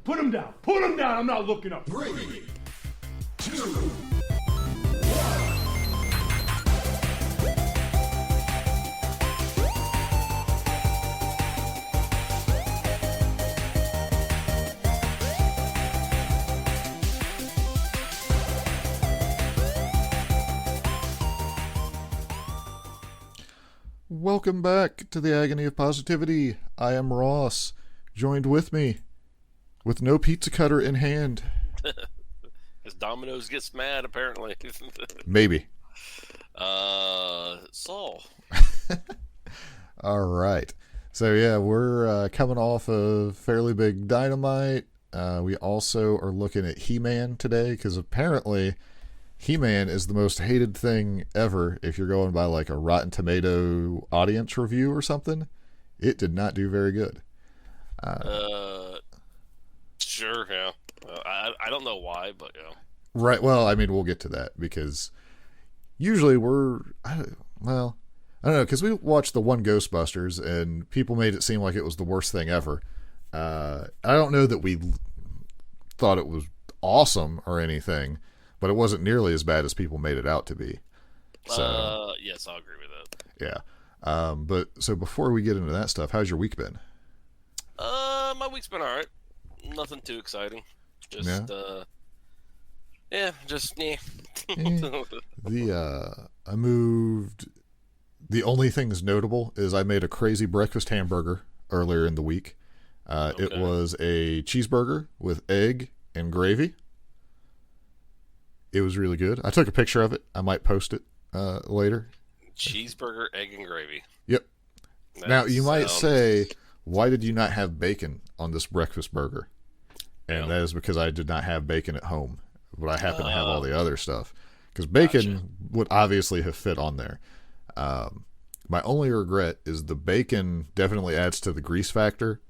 Put him down. Put him down. I'm not looking up. 3, 2, Welcome back to the Agony of Positivity. I am Ross, joined with me, with no pizza cutter in hand. As Domino's gets mad, apparently. Maybe. Saul. All right. So, yeah, we're coming off of fairly big Dynamite. We also are looking at He-Man today, because apparently He-Man is the most hated thing ever if you're going by like a Rotten Tomato audience review or something. It did not do very good. Sure, yeah. I don't know why, but yeah. Right, well, I mean, we'll get to that, because usually I don't know, because we watched the one Ghostbusters, and people made it seem like it was the worst thing ever. I don't know that we thought it was awesome or anything, but it wasn't nearly as bad as people made it out to be. So, yes, I'll agree with that. yeah. But so before we get into that stuff, how's your week been? My week's been alright. Nothing too exciting. Just, yeah. I moved. The only thing that's notable is I made a crazy breakfast hamburger earlier in the week. Okay. It was a cheeseburger with egg and gravy. It was really good. I took a picture of it. I might post it later. Cheeseburger, egg, and gravy. Yep. That Now, you might sounds- say, why did you not have bacon on this breakfast burger? And that is because I did not have bacon at home, but I happen to have all the other stuff. Because bacon would obviously have fit on there. My only regret is the bacon definitely adds to the grease factor.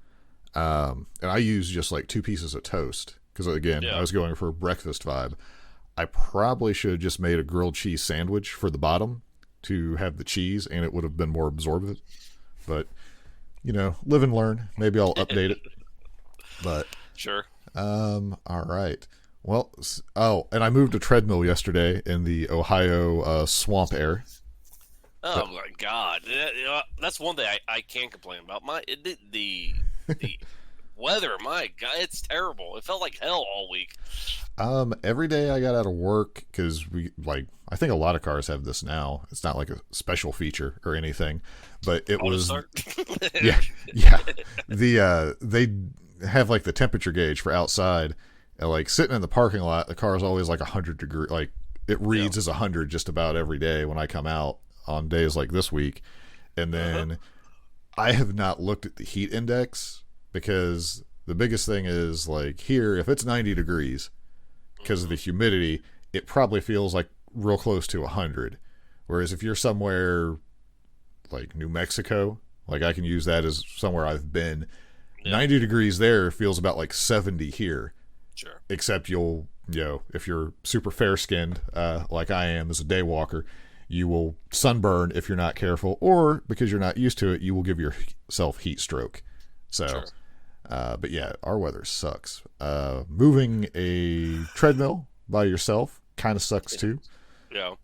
And I use just like 2 pieces of toast. Because again, I was going for a breakfast vibe. I probably should have just made a grilled cheese sandwich for the bottom to have the cheese, and it would have been more absorbent. But, you know, live and learn. Maybe I'll update it. But Sure. all right. Well, and I moved a treadmill yesterday in the Ohio swamp air. Oh my God, that's one thing I can't complain about. The weather, my God, it's terrible. It felt like hell all week. Every day I got out of work, because I think a lot of cars have this now. It's not like a special feature or anything, but it was yeah. They have like the temperature gauge for outside, and like sitting in the parking lot, the car is always like 100 degrees. Like it reads as 100 just about every day when I come out on days like this week. And then I have not looked at the heat index, because the biggest thing is like here, if it's 90 degrees because of the humidity, it probably feels like real close to 100. Whereas if you're somewhere like New Mexico, like I can use that as somewhere I've been, 90 degrees there feels about like 70 here. Sure. Except if you're super fair skinned, like I am as a day walker, you will sunburn if you're not careful, or because you're not used to it, you will give yourself heat stroke. So, Sure. But yeah, our weather sucks. Moving a treadmill by yourself kind of sucks too. Yeah.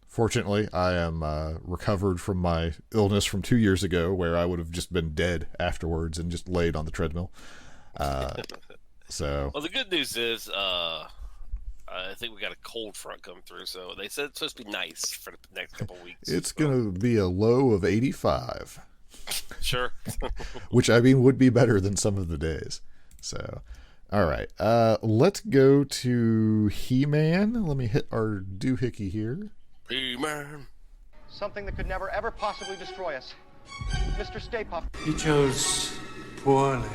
Fortunately, I am recovered from my illness from 2 years ago, where I would have just been dead afterwards and just laid on the treadmill. So, Well, the good news is, I think we got a cold front come through, so they said it's supposed to be nice for the next couple weeks. it's going to be a low of 85. Sure. Which, I mean, would be better than some of the days. So, all right. Let's go to He-Man. Let me hit our doohickey here. He-Man. Something that could never, ever possibly destroy us. Mr. Stay Puft. You chose poorly.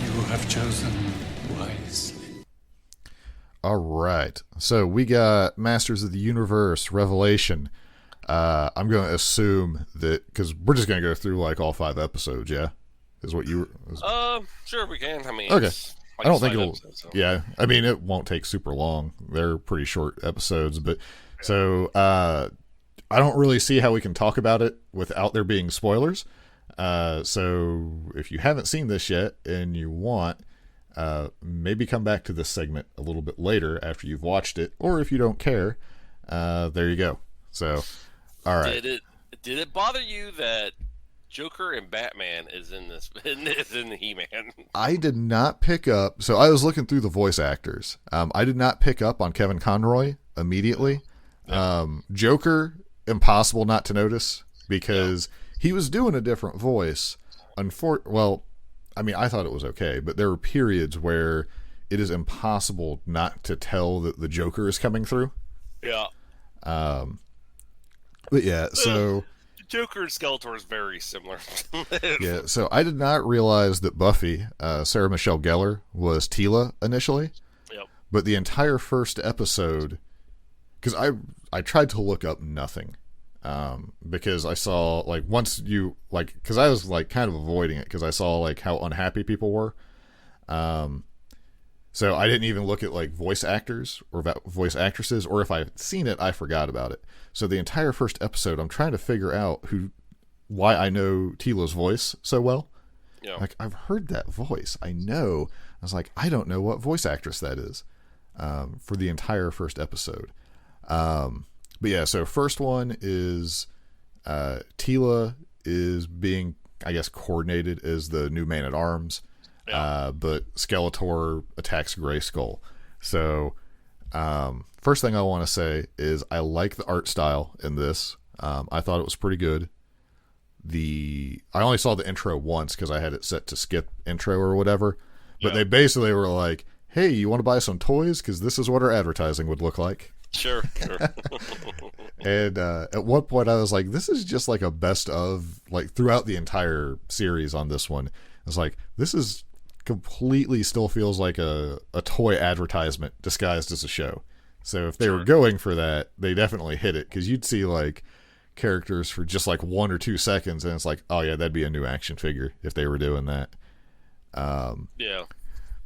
You have chosen wisely. All right. So we got Masters of the Universe Revelation. I'm going to assume that, because we're just going to go through like all 5 episodes, yeah? Is what you... Sure, we can. I mean, Okay. it's like I don't 5 think it'll... episodes, so. Yeah, I mean, it won't take super long. They're pretty short episodes, but... So, I don't really see how we can talk about it without there being spoilers. So if you haven't seen this yet and you want, maybe come back to this segment a little bit later after you've watched it, or if you don't care, there you go. So, all right. Did it bother you that Joker and Batman is in this? Is in the He-Man? I did not pick up. So I was looking through the voice actors. I did not pick up on Kevin Conroy immediately. Joker, impossible not to notice because he was doing a different voice. Well, I mean, I thought it was okay, but there were periods where it is impossible not to tell that the Joker is coming through. Yeah. But yeah, so Joker and Skeletor is very similar. yeah, so I did not realize that Buffy, Sarah Michelle Gellar, was Tila initially. Yep. But the entire first episode, because I tried to look up nothing, because I saw like once you like, because I was like kind of avoiding it because I saw like how unhappy people were. So I didn't even look at like voice actors or voice actresses, or if I've seen it, I forgot about it. So the entire first episode, I'm trying to figure out why I know Tila's voice so well. Yeah. Like, I've heard that voice. I know. I was like, I don't know what voice actress that is, for the entire first episode. But yeah, so first one is Tila is being, I guess, coordinated as the new Man-at-Arms. Yeah. But Skeletor attacks Grayskull. So, first thing I want to say is I like the art style in this. I thought it was pretty good. I only saw the intro once because I had it set to skip intro or whatever. But they basically were like, hey, you want to buy some toys? Because this is what our advertising would look like. Sure. And at one point I was like, this is just like a best of, like throughout the entire series on this one. I was like, this is completely still feels like a toy advertisement disguised as a show. So if they were going for that, they definitely hit it, because you'd see like characters for just like 1 or 2 seconds and it's like, oh yeah, that'd be a new action figure if they were doing that. Yeah.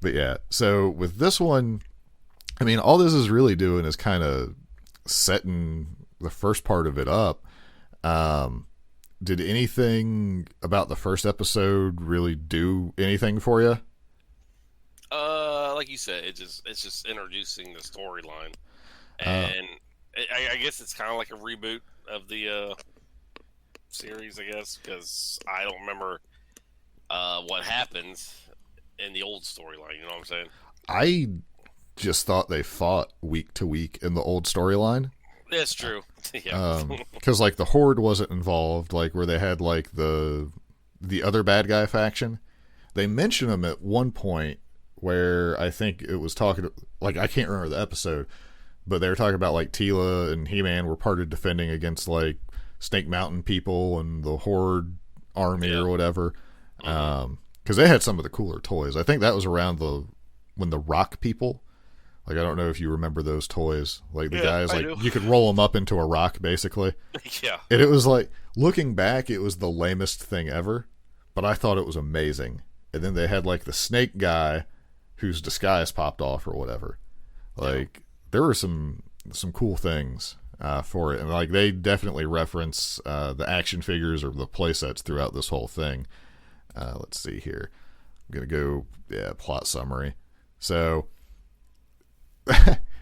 But yeah, so with this one, I mean, all this is really doing is kind of setting the first part of it up. Did anything about the first episode really do anything for you? Like you said, it's just introducing the storyline, and I guess it's kind of like a reboot of the series, I guess, because I don't remember what happens in the old storyline. You know what I'm saying? I just thought they fought week to week in the old storyline. That's true. Yeah. Because like the Horde wasn't involved, like where they had like the other bad guy faction. They mentioned them at one point where I think it was talking, like I can't remember the episode, but they were talking about like Tila and He-Man were part of defending against like Snake Mountain people and the Horde army or whatever. Because they had some of the cooler toys. I think that was around when the Rock people. Like, I don't know if you remember those toys. Like, the guys, like, you could roll them up into a rock, basically. Yeah. And it was like, looking back, it was the lamest thing ever. But I thought it was amazing. And then they had, like, the snake guy whose disguise popped off or whatever. Like, there were some cool things for it. And, like, they definitely reference the action figures or the play sets throughout this whole thing. Let's see here. I'm going to go, plot summary. So...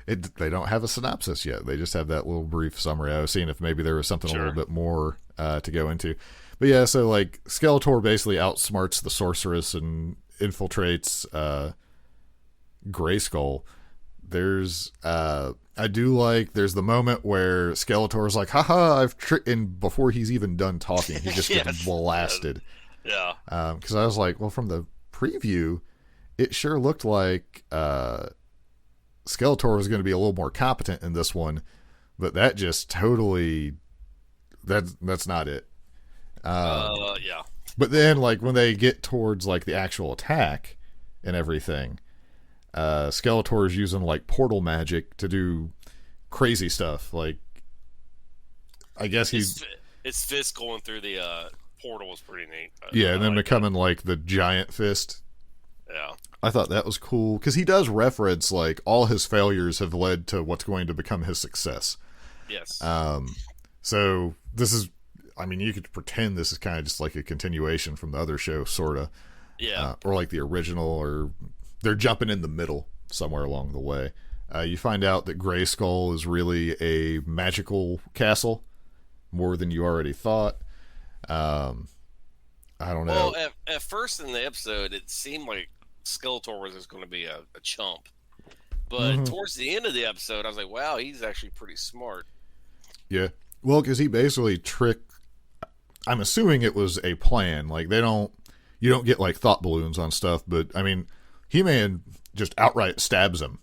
they don't have a synopsis yet. They just have that little brief summary. I was seeing if maybe there was something a little bit more to go into. But yeah, so like Skeletor basically outsmarts the sorceress and infiltrates Grayskull. There's there's the moment where Skeletor's like, haha, I've tricked, and before he's even done talking, he just gets blasted. Yeah. Because I was like, well, from the preview, it sure looked like Skeletor was going to be a little more competent in this one, but that just totally that's not it. Yeah. But then, like when they get towards like the actual attack and everything, Skeletor is using like portal magic to do crazy stuff. Like, I guess his fist going through the portal was pretty neat. And then becoming like the giant fist. Yeah. I thought that was cool because he does reference like all his failures have led to what's going to become his success. Yes. So this is, I mean, you could pretend this is kind of just like a continuation from the other show, sort of. Yeah. Or like the original, or they're jumping in the middle somewhere along the way. You find out that Grayskull is really a magical castle, more than you already thought. I don't know. Well, at first in the episode, it seemed like Skeletor was just going to be a chump. But towards the end of the episode, I was like, wow, he's actually pretty smart. Yeah. Well, because he basically tricked... I'm assuming it was a plan. Like, you don't get, like, thought balloons on stuff, but, I mean, He-Man just outright stabs him.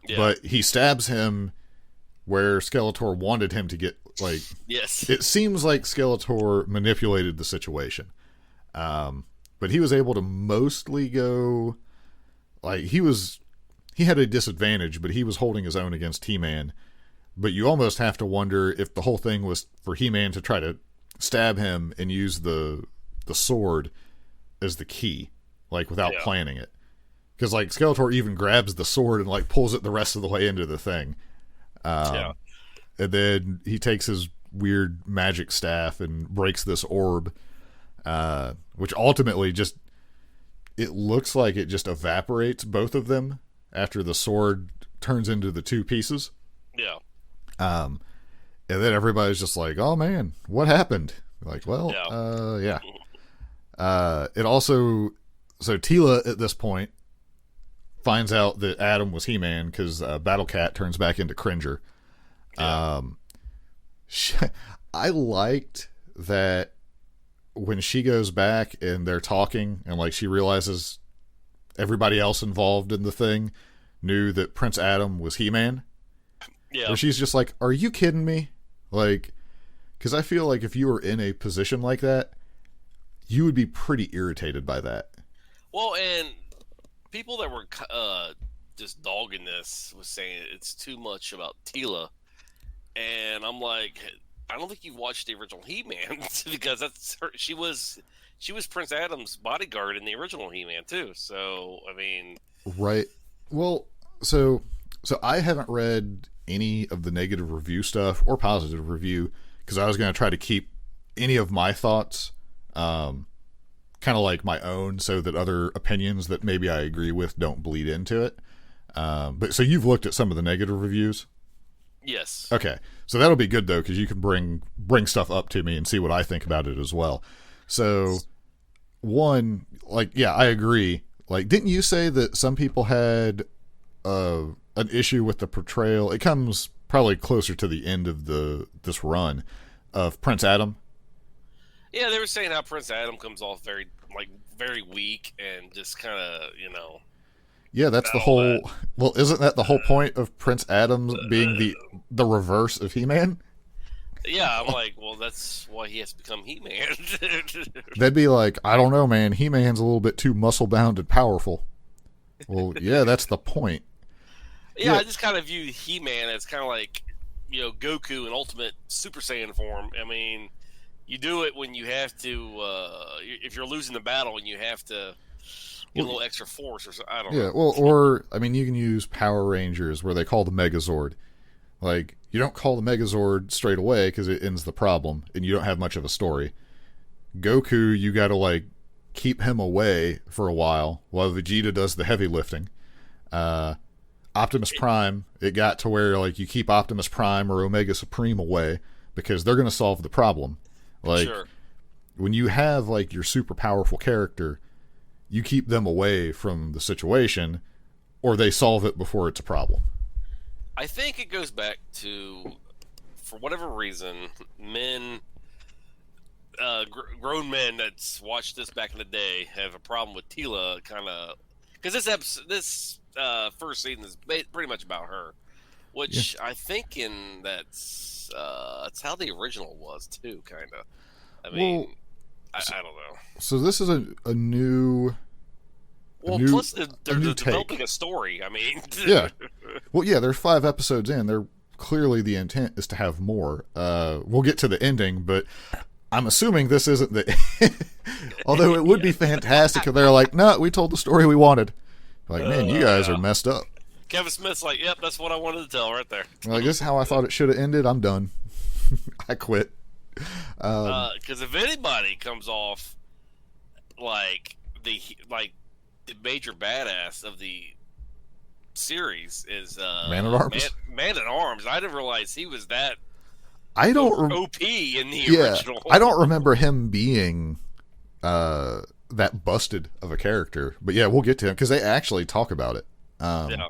Yeah. But he stabs him where Skeletor wanted him to get, like... Yes. It seems like Skeletor manipulated the situation. But he was able to mostly go... Like, he had a disadvantage, but he was holding his own against He-Man. But you almost have to wonder if the whole thing was for He-Man to try to stab him and use the sword as the key, like, without planning it. Because, like, Skeletor even grabs the sword and, like, pulls it the rest of the way into the thing. And then he takes his weird magic staff and breaks this orb, which ultimately just... It looks like it just evaporates both of them after the sword turns into the two pieces. Yeah. And then everybody's just like, oh, man, what happened? Like, well, yeah. It also... So Teela, at this point, finds out that Adam was He-Man because Battle Cat turns back into Cringer. Yeah. I liked that when she goes back and they're talking and, like, she realizes everybody else involved in the thing knew that Prince Adam was He-Man. Yeah. And she's just like, are you kidding me? Like, because I feel like if you were in a position like that, you would be pretty irritated by that. Well, and people that were just dogging this was saying it's too much about Teela. And I'm like, I don't think you watched the original He-Man because that's her. She was Prince Adam's bodyguard in the original He-Man too. So I mean, right. Well, so I haven't read any of the negative review stuff or positive review because I was going to try to keep any of my thoughts kind of like my own, so that other opinions that maybe I agree with don't bleed into it. But so you've looked at some of the negative reviews? Yes. Okay. So that'll be good though, because you can bring stuff up to me and see what I think about it as well. So one, like, yeah, I agree. Like, didn't you say that some people had an issue with the portrayal? It comes probably closer to the end of this run of Prince Adam. Yeah, they were saying how Prince Adam comes off very weak and just kind of, Yeah, that's the whole... Well, isn't that the whole point of Prince Adam being the reverse of He-Man? Yeah, I'm like, well, that's why he has to become He-Man. They'd be like, I don't know, man. He-Man's a little bit too muscle-bound and powerful. Well, yeah, that's the point. Yeah, I just kind of view He-Man as kind of like, Goku in Ultimate Super Saiyan form. I mean, you do it when you have to, if you're losing the battle and you have to get a little extra force or something. I don't know. Yeah, well, or, I mean, you can use Power Rangers where they call the Megazord. Like, you don't call the Megazord straight away because it ends the problem and you don't have much of a story. Goku, you got to, like, keep him away for a while Vegeta does the heavy lifting. Optimus Prime, it got to where, like, you keep Optimus Prime or Omega Supreme away because they're going to solve the problem. Like, sure. When you have, like, your super powerful character, you keep them away from the situation or they solve it before it's a problem. I think it goes back to, for whatever reason, men, grown men that's watched this back in the day have a problem with Teela, kind of, because this first season is pretty much about her, which I think that's how the original was too, kind of. I mean, I don't know. So this is a new. Well, plus they're developing a story. I mean, yeah. Well, yeah. There's 5 episodes in. They're clearly the intent is to have more. We'll get to the ending, but I'm assuming this isn't the. Although it would be fantastic if they're like, no, we told the story we wanted. Like, man, you guys are messed up. Kevin Smith's like, yep, that's what I wanted to tell right there. Like, this is how I thought it should have ended. I'm done. I quit. Because if anybody comes off like the major badass of the series is Man at Arms. Man at Arms. I didn't realize he was that I don't OP in the original. I don't remember him being that busted of a character, but yeah, we'll get to him because they actually talk about it. Yeah.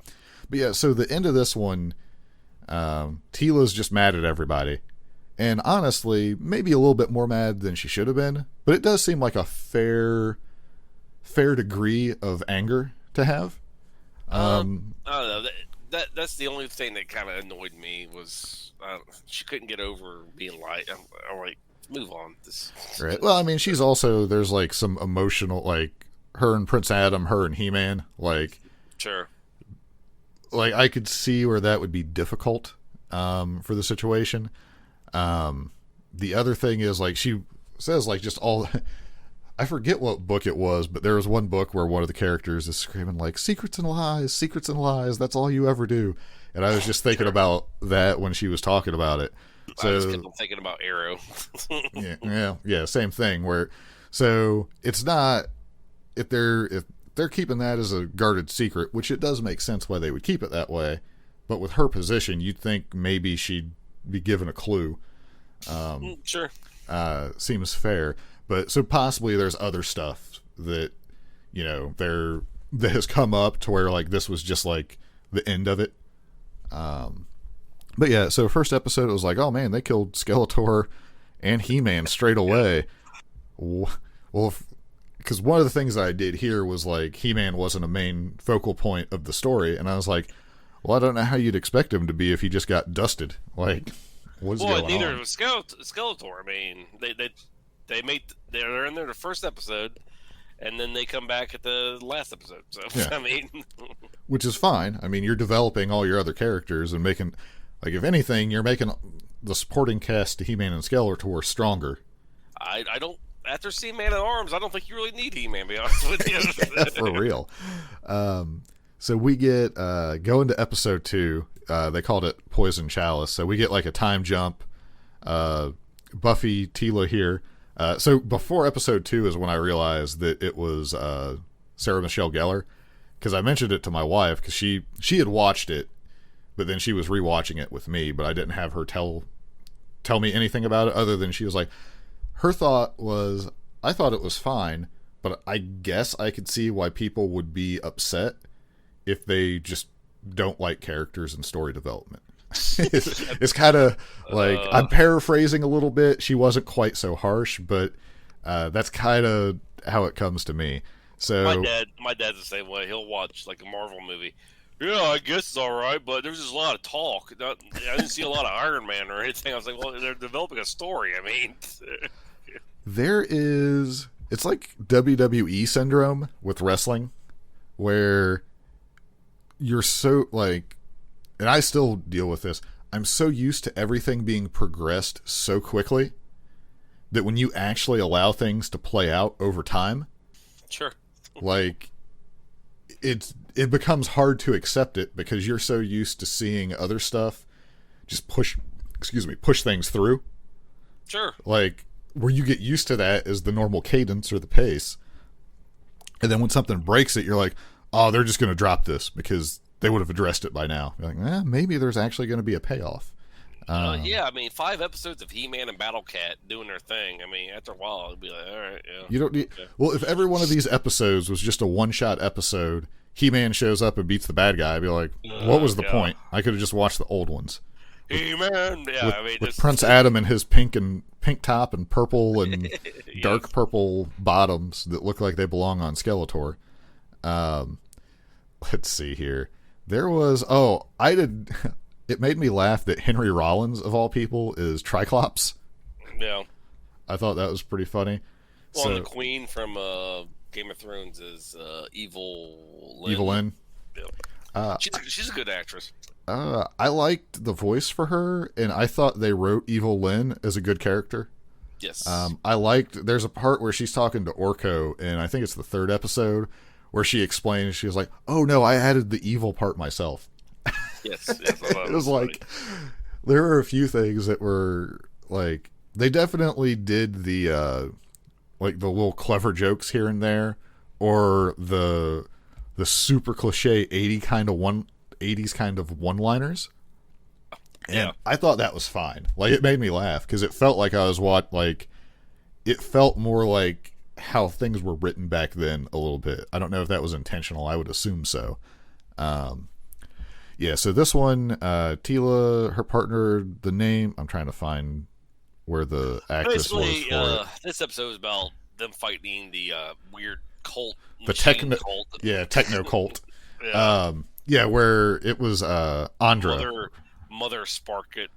But yeah, so the end of this one, Tila's just mad at everybody, and honestly, maybe a little bit more mad than she should have been. But it does seem like a fair degree of anger to have. I don't know. That's the only thing that kind of annoyed me was she couldn't get over being light. I'm like, move on. Right. Well, I mean, she's also there's like some emotional, like her and Prince Adam, her and He-Man, like sure. Like I could see where that would be difficult for the situation. The other thing is like she says like just all. I forget what book it was, but there was one book where one of the characters is screaming like secrets and lies, that's all you ever do. And I was just thinking about that when she was talking about it. So, I was thinking about Arrow. yeah, same thing so it's not if they're keeping that as a guarded secret, which it does make sense why they would keep it that way, but with her position, you'd think maybe she'd be given a clue. Sure. Seems fair. But so possibly there's other stuff that, that has come up to where like this was just like the end of it. But yeah, so first episode it was like, oh man, they killed Skeletor and He-Man straight away. Well, because one of the things I did here was like He-Man wasn't a main focal point of the story, and I was like, well, I don't know how you'd expect him to be if he just got dusted. Like, what's going on? Well, neither was Skeletor. I mean, they're in there the first episode, and then they come back at the last episode. So yeah. I mean, which is fine. I mean, you're developing all your other characters and making, like, if anything, you're making the supporting cast to He-Man and Skeletor stronger. I don't. After seeing Man at Arms, I don't think you really need He-Man. To be honest with you, yeah, for real. So we get go into episode 2. They called it Poison Chalice. So we get like a time jump. Buffy, Tila here. So before episode 2 is when I realized that it was Sarah Michelle Gellar, because I mentioned it to my wife because she had watched it, but then she was rewatching it with me, but I didn't have her tell me anything about it other than she was like, her thought was, I thought it was fine, but I guess I could see why people would be upset if they just don't like characters and story development. It's kind of like I'm paraphrasing a little bit. She wasn't quite so harsh, but that's kind of how it comes to me. So my dad's the same way. He'll watch like a Marvel movie. Yeah, I guess it's all right, but there's just a lot of talk. I didn't see a lot of Iron Man or anything. I was like, well, they're developing a story. I mean, it's like WWE syndrome with wrestling, where you're so like. And I still deal with this. I'm so used to everything being progressed so quickly that when you actually allow things to play out over time, sure, like it becomes hard to accept it because you're so used to seeing other stuff just push things through. Sure. Like where you get used to that is the normal cadence or the pace. And then when something breaks it, you're like, oh, they're just going to drop this because they would have addressed it by now. You're like, maybe there's actually going to be a payoff. Yeah, I mean, 5 episodes of He-Man and Battle Cat doing their thing. I mean, after a while, it'd be like, all right, yeah. You don't need. Yeah. Well, if every one of these episodes was just a one-shot episode, He-Man shows up and beats the bad guy, I'd be like, what was the point? I could have just watched the old ones. He-Man, yeah. With Prince Adam and his pink top and purple and yes. dark purple bottoms that look like they belong on Skeletor. Let's see here. There was it made me laugh that Henry Rollins of all people is Triclops. Yeah, I thought that was pretty funny. Well, the Queen from Game of Thrones is Evil Lynn. Evil Lynn. Yeah. She's a good actress. I liked the voice for her, and I thought they wrote Evil Lynn as a good character. Yes. There's a part where she's talking to Orko, and I think it's the 3rd episode, where she explains, she was like, oh no, I added the evil part myself. Yes. It was like, there were a few things that were like, they definitely did the like the little clever jokes here and there, or the super cliche 80s kind of one-liners. And Yeah. I thought that was fine. Like, it made me laugh because it felt like I was it felt more like how things were written back then a little bit. I don't know if that was intentional. I would assume so. Yeah, so this one, Tila, her partner, the name, I'm trying to find where the actress Basically, was for it. this episode is about them fighting the weird cult. The machine techno, cult. yeah, techno cult. Yeah. Yeah, where it was Andra, Mother Sprocket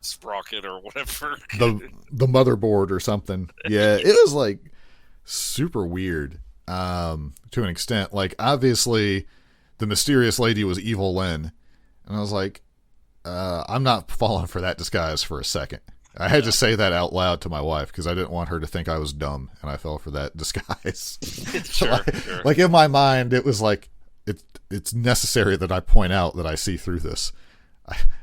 or whatever. the motherboard or something. Yeah, it was like super weird to an extent. Like, obviously, the mysterious lady was Evil Lynn, and I was like, I'm not falling for that disguise for a second. I had to say that out loud to my wife because I didn't want her to think I was dumb, and I fell for that disguise. Sure. Like, in my mind, it was like it's necessary that I point out that I see through this.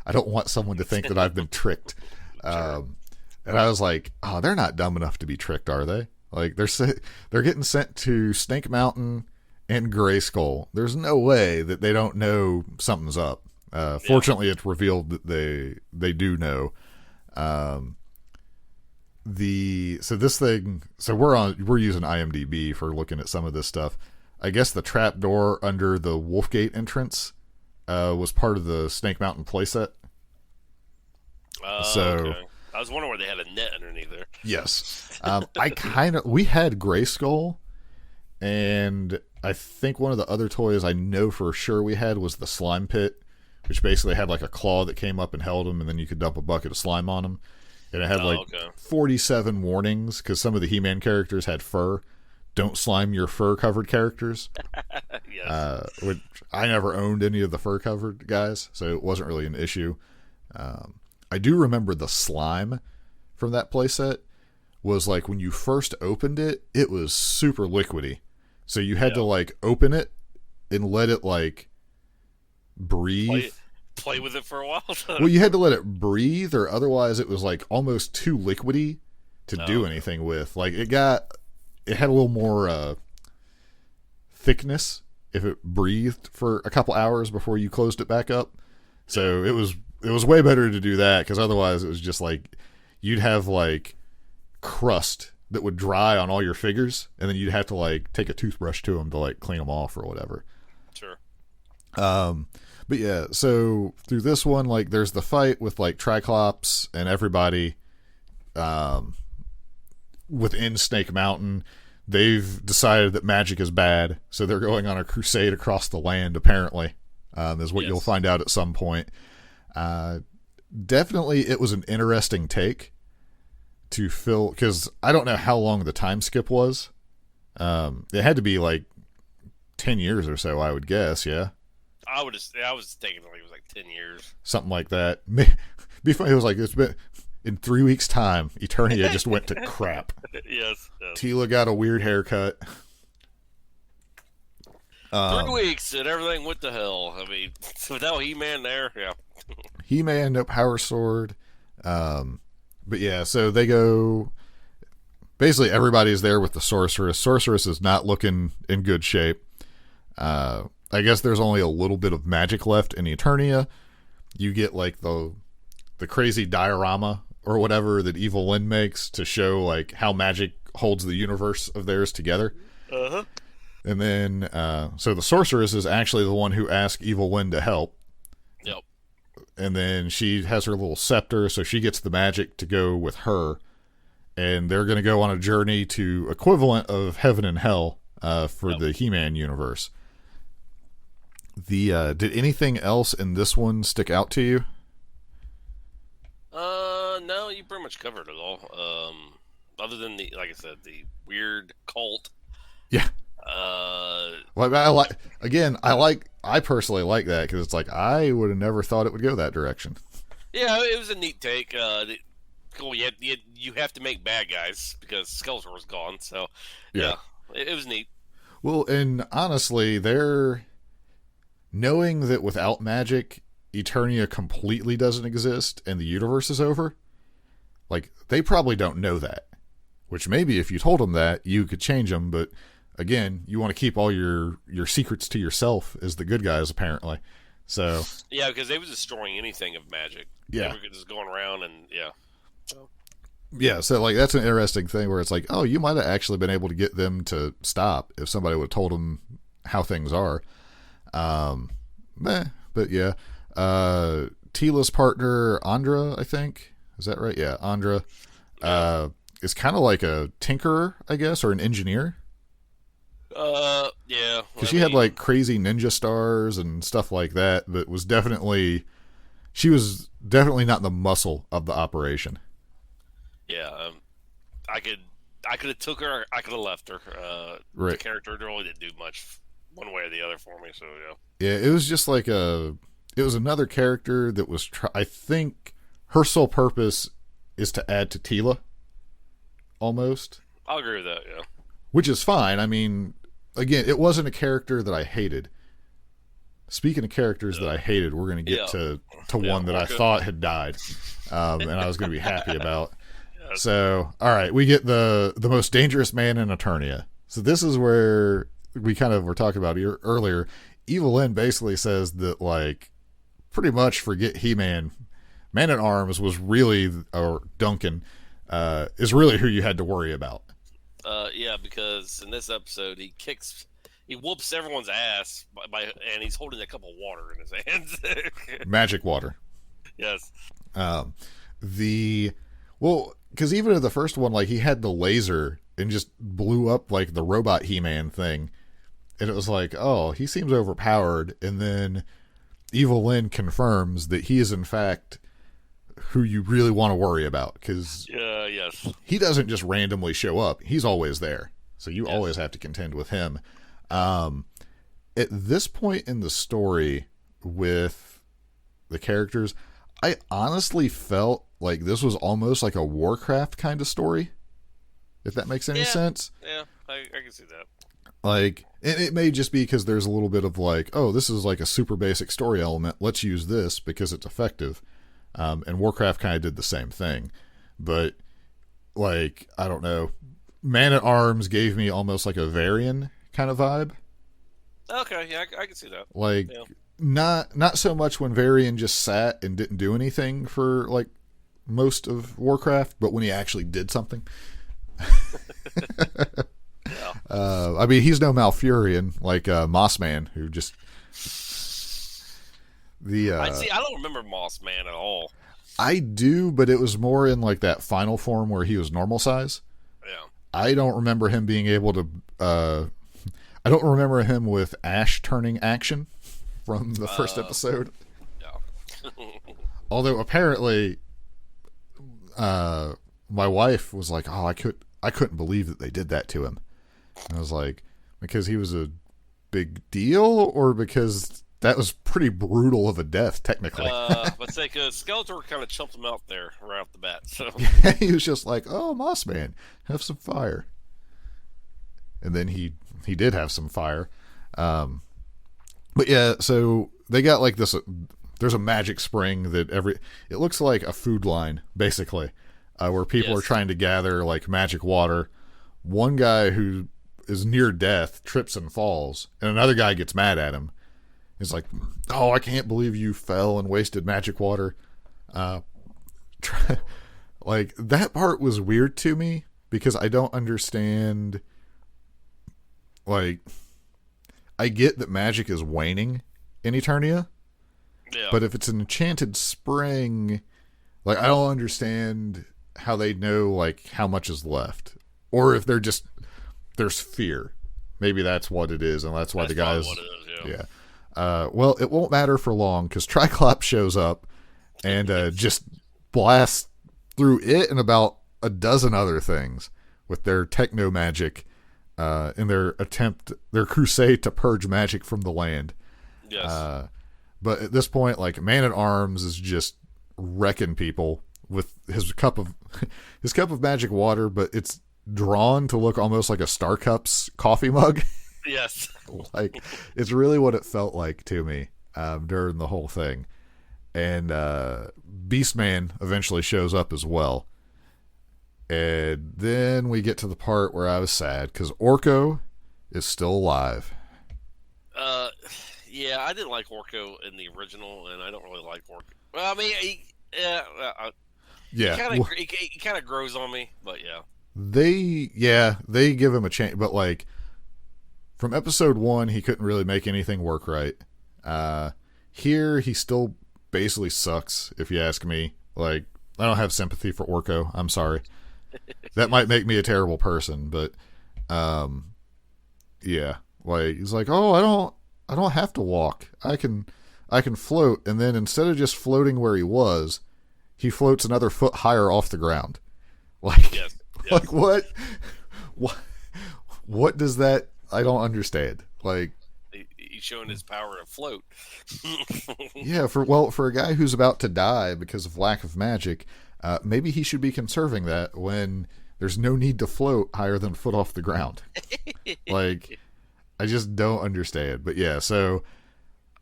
I don't want someone to think that I've been tricked. And I was like, oh, they're not dumb enough to be tricked, are they? Like, they're getting sent to Snake Mountain and Grayskull. There's no way that they don't know something's up. Fortunately, it's revealed that they do know. So we're using IMDb for looking at some of this stuff. I guess the trap door under the Wolfgate entrance was part of the Snake Mountain playset. Okay. I was wondering where they had a net underneath there. Yes. We had Grayskull, and I think one of the other toys I know for sure we had was the slime pit, which basically had like a claw that came up and held him, and then you could dump a bucket of slime on him. And it had 47 warnings, because some of the He-Man characters had fur. Don't slime your fur-covered characters. Yes. Which I never owned any of the fur-covered guys, so it wasn't really an issue. I do remember the slime from that playset was like when you first opened it, it was super liquidy. So you had to like open it and let it like breathe. Play with it for a while. Well, you had to let it breathe, or otherwise it was like almost too liquidy to do anything with. Like it had a little more thickness if it breathed for a couple hours before you closed it back up. So it was way better to do that, because otherwise it was just like you'd have like crust that would dry on all your figures, and then you'd have to like take a toothbrush to them to like clean them off or whatever. Sure. But yeah, so through this one, like there's the fight with like Triclops and everybody within Snake Mountain. They've decided that magic is bad, so they're going on a crusade across the land, apparently, is what you'll find out at some point. Definitely it was an interesting take to fill, because I don't know how long the time skip was. It had to be like 10 years or so, I would guess, yeah? I was thinking like it was like 10 years. Something like that. Before, it was like, it's been in 3 weeks' time, Eternia just went to crap. Yes. Tila got a weird haircut. 3 weeks and everything went to hell. I mean, without He-Man there, yeah. He-Man, no Power Sword. But yeah, so they go. Basically, everybody's there with the Sorceress. Sorceress is not looking in good shape. I guess there's only a little bit of magic left in Eternia. You get like the crazy diorama or whatever that Evil Lynn makes to show like how magic holds the universe of theirs together. Uh-huh. And then, so the Sorceress is actually the one who asked Evil Lynn to help. Yep. And then she has her little scepter, so she gets the magic to go with her. And they're going to go on a journey to equivalent of heaven and hell for the He-Man universe. Did anything else in this one stick out to you? No, you pretty much covered it all. Other than like I said, the weird cult. Yeah. Well, I personally like that, because it's like I would have never thought it would go that direction. Yeah, it was a neat take. Cool. You have to make bad guys because Skeletor was gone. So yeah, it was neat. Well, and honestly, they're knowing that without magic, Eternia completely doesn't exist and the universe is over. Like, they probably don't know that, which maybe if you told them that, you could change them. But again, you want to keep all your secrets to yourself as the good guys, apparently. So yeah, because they were destroying anything of magic. Yeah. They were just going around and So. Yeah, so like that's an interesting thing where it's like, oh, you might have actually been able to get them to stop if somebody would have told them how things are. But yeah. Tila's partner, Andra, I think. Is that right? Yeah, Andra. Is kind of like a tinkerer, I guess, or an engineer. Yeah. Because she had like crazy ninja stars and stuff like that, but she was definitely not the muscle of the operation. Yeah, I could have took her. I could have left her. Right. The character really didn't do much one way or the other for me. So Yeah, it was just like it was another character that was. I think her sole purpose is to add to Tila. Almost. I'll agree with that. Yeah. Which is fine. I mean, again, it wasn't a character that I hated. Speaking of characters that I hated, we're going to get to one that I thought had died, and I was going to be happy about. So, all right, we get the most dangerous man in Eternia. So this is where we kind of were talking about earlier. Evil Lynn basically says that, like, pretty much forget He-Man. Man-at-Arms was really, or Duncan, is really who you had to worry about. Yeah, because in this episode, he whoops everyone's ass and he's holding a cup of water in his hands. Magic water. Yes. Because even in the first one, like, he had the laser and just blew up, like, the robot He-Man thing. And it was like, oh, he seems overpowered. And then Evil Lynn confirms that he is, in fact, who you really want to worry about. Because yes. he doesn't just randomly show up. He's always there. So you always have to contend with him. At this point in the story with the characters, I honestly felt like this was almost like a Warcraft kind of story, if that makes any sense. Yeah, I can see that. Like, and it may just be because there's a little bit of like, oh, this is like a super basic story element. Let's use this because it's effective. And Warcraft kind of did the same thing. But, like, I don't know. Man-at-Arms gave me almost like a Varian kind of vibe. Okay, yeah, I can see that. Like, not so much when Varian just sat and didn't do anything for, like, most of Warcraft, but when he actually did something. I mean, he's no Malfurion, like Mossman, who just... I don't remember Moss Man at all. I do, but it was more in like that final form where he was normal size. Yeah. I don't remember him being able to. I don't remember him with Ash turning action from the first episode. Yeah. Although apparently, my wife was like, "Oh, I couldn't believe that they did that to him." And I was like, because he was a big deal, or because that was pretty brutal of a death, technically. But say, because Skeletor kind of chumped him out there right off the bat. So he was just like, "Oh, Mossman, have some fire," and then he did have some fire. But yeah, so they got like this. There's a magic spring that it looks like a food line basically, where people are trying to gather like magic water. One guy who is near death trips and falls, and another guy gets mad at him. He's like, "Oh, I can't believe you fell and wasted magic water." Like, that part was weird to me because I don't understand. Like, I get that magic is waning in Eternia, but if it's an enchanted spring, like, I don't understand how they know like how much is left, or if there's fear. Maybe that's what it is, and that's why the guys. What it is, yeah. Well, it won't matter for long because Triclops shows up and just blasts through it and about a dozen other things with their techno magic in their crusade to purge magic from the land. Yes. But at this point, like, Man-at-Arms is just wrecking people with his cup of magic water, but it's drawn to look almost like a Starcups coffee mug. Yes. Like, it's really what it felt like to me during the whole thing. And Beastman eventually shows up as well. And then we get to the part where I was sad because Orko is still alive. Yeah, I didn't like Orko in the original, and I don't really like Orko. Well, I mean, he kind of grows on me, but yeah. They give him a chance, but like from episode 1, he couldn't really make anything work right. Here, he still basically sucks, if you ask me. Like, I don't have sympathy for Orko. I'm sorry. That might make me a terrible person, but yeah, like he's like, oh, I don't have to walk. I can float, and then instead of just floating where he was, he floats another foot higher off the ground. Like, yes. Like what does that? I don't understand. Like, he's showing his power to float. Yeah, for a guy who's about to die because of lack of magic, maybe he should be conserving that when there's no need to float higher than a foot off the ground. Like, I just don't understand. But yeah, so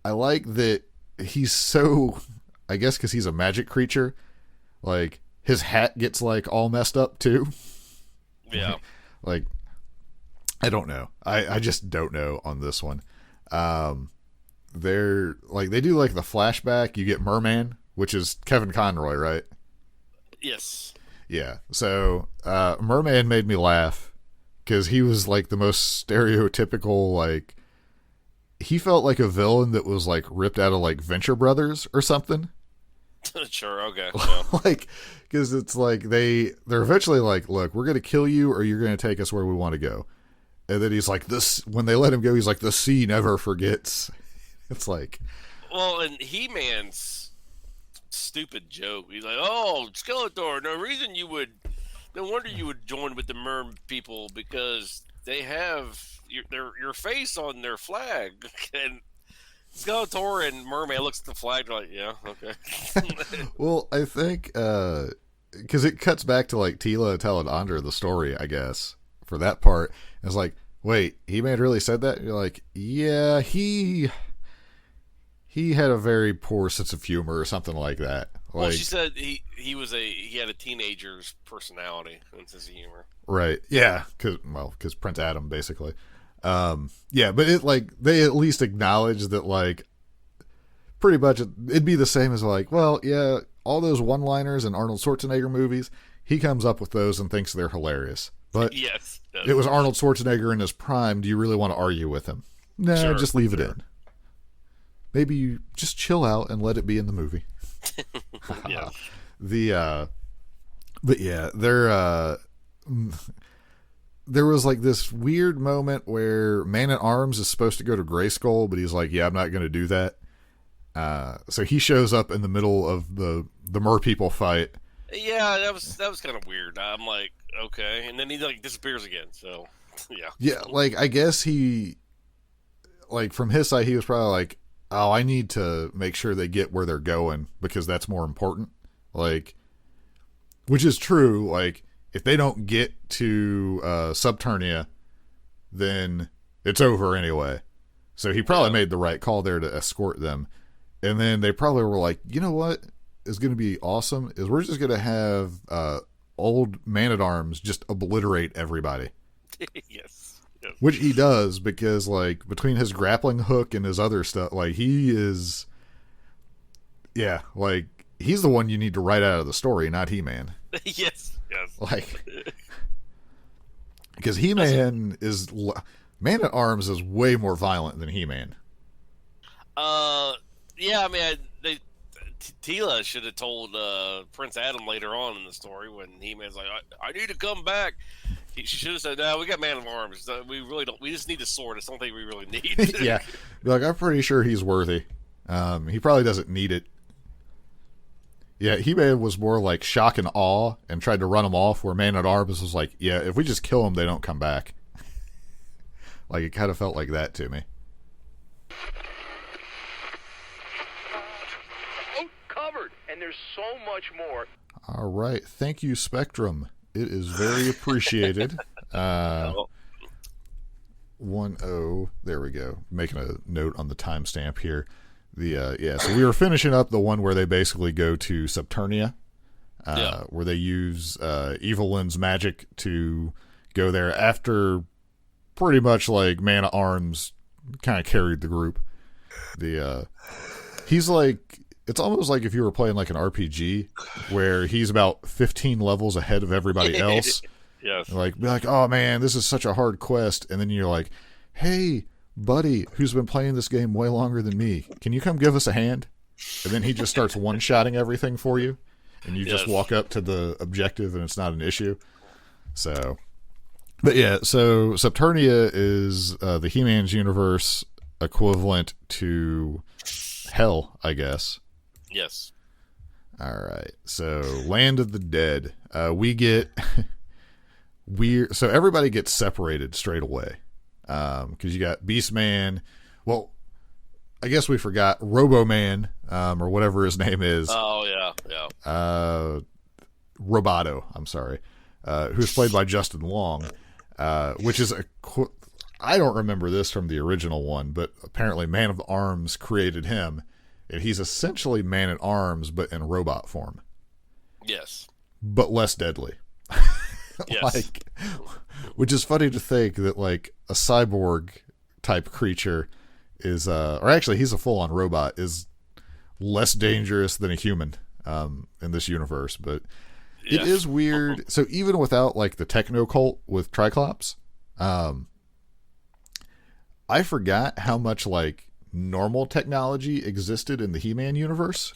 I like that he's so, I guess because he's a magic creature, like his hat gets like all messed up too. Yeah. Like, I don't know. I just don't know on this one. They're like, they do like the flashback. You get Merman, which is Kevin Conroy, right? Yes. Yeah. So, Merman made me laugh because he was like the most stereotypical, like, he felt like a villain that was like ripped out of like Venture Brothers or something. Sure. Okay. Yeah. Like, because it's like they're eventually like, look, we're going to kill you or you're going to take us where we want to go. And then he's like, when they let him go, he's like, the sea never forgets. It's like, well, and He-Man's stupid joke. He's like, oh, Skeletor, no wonder you would join with the Merm people because they have your face on their flag. And Skeletor and Merman looks at the flag, they're like, yeah, okay. Well, I think, because it cuts back to like Tila telling Andra the story, I guess, for that part. It's like, wait, He-Man really said that? And you're like, yeah, he had a very poor sense of humor or something like that. Like, well, she said he had a teenager's personality and sense of humor. Right. Yeah. Because Prince Adam, basically. Yeah, but it like they at least acknowledge that like pretty much it'd be the same as like, well, yeah, all those one-liners in Arnold Schwarzenegger movies, he comes up with those and thinks they're hilarious. But yes, it was Arnold Schwarzenegger in his prime. Do you really want to argue with him? Nah, sure, just leave it in. Maybe you just chill out and let it be in the movie. Yeah. But yeah, there was like this weird moment where Man-at-Arms is supposed to go to Grayskull, but he's like, yeah, I'm not going to do that. So he shows up in the middle of the Mer people fight. Yeah, that was kind of weird. I'm like, okay, and then he like disappears again. So yeah. Yeah, like I guess he, like from his side, he was probably like, oh, I need to make sure they get where they're going because that's more important. Like, which is true. Like, if they don't get to Subternia, then it's over anyway. So he probably made the right call there to escort them. And then they probably were like, you know what is going to be awesome is we're just going to have old Man-at-Arms just obliterate everybody. Yes. Which he does because, like, between his grappling hook and his other stuff, like, he is... Yeah, like, he's the one you need to write out of the story, not He-Man. Yes. Like, because He-Man is... Man-at-Arms is way more violent than He-Man. Yeah, I mean, Tila should have told Prince Adam later on in the story when He-Man's like, I need to come back. She should have said, no, we got Man-at-Arms. We really don't. We just need a sword. It's something we really need. Yeah. Like, I'm pretty sure he's worthy. He probably doesn't need it. Yeah, He-Man was more like shock and awe and tried to run him off, where Man-at-Arms was like, yeah, if we just kill him, they don't come back. Like, it kind of felt like that to me. Covered, and there's so much more. All right. Thank you, Spectrum. It is very appreciated. 10. There we go. Making a note on the timestamp here. So we were finishing up the one where they basically go to Subternia. where they use Evil Lynn's magic to go there after pretty much like Man at Arms kind of carried the group. He's like, it's almost like if you were playing like an RPG where he's about 15 levels ahead of everybody else. Yes. Like, be like, oh man, this is such a hard quest. And then you're like, hey, buddy, who's been playing this game way longer than me, can you come give us a hand? And then he just starts one-shotting everything for you. And you just walk up to the objective and it's not an issue. So, but yeah, so Subternia is the He-Man's universe equivalent to Hell, I guess. Yes. All right. So, Land of the Dead. We get weird. So, everybody gets separated straight away. Because you got Beastman. Well, I guess we forgot Robo-Man, or whatever his name is. Oh, yeah. Roboto, I'm sorry. Who's played by Justin Long. Which is I don't remember this from the original one, but apparently Man of Arms created him, and he's essentially Man at Arms, but in robot form. Yes. But less deadly. Yes. Which is funny to think that like a cyborg type creature is, or actually he's a full-on robot, is less dangerous than a human in this universe, but it is weird. So even without like the techno cult with Triclops, I forgot how much like normal technology existed in the He-Man universe.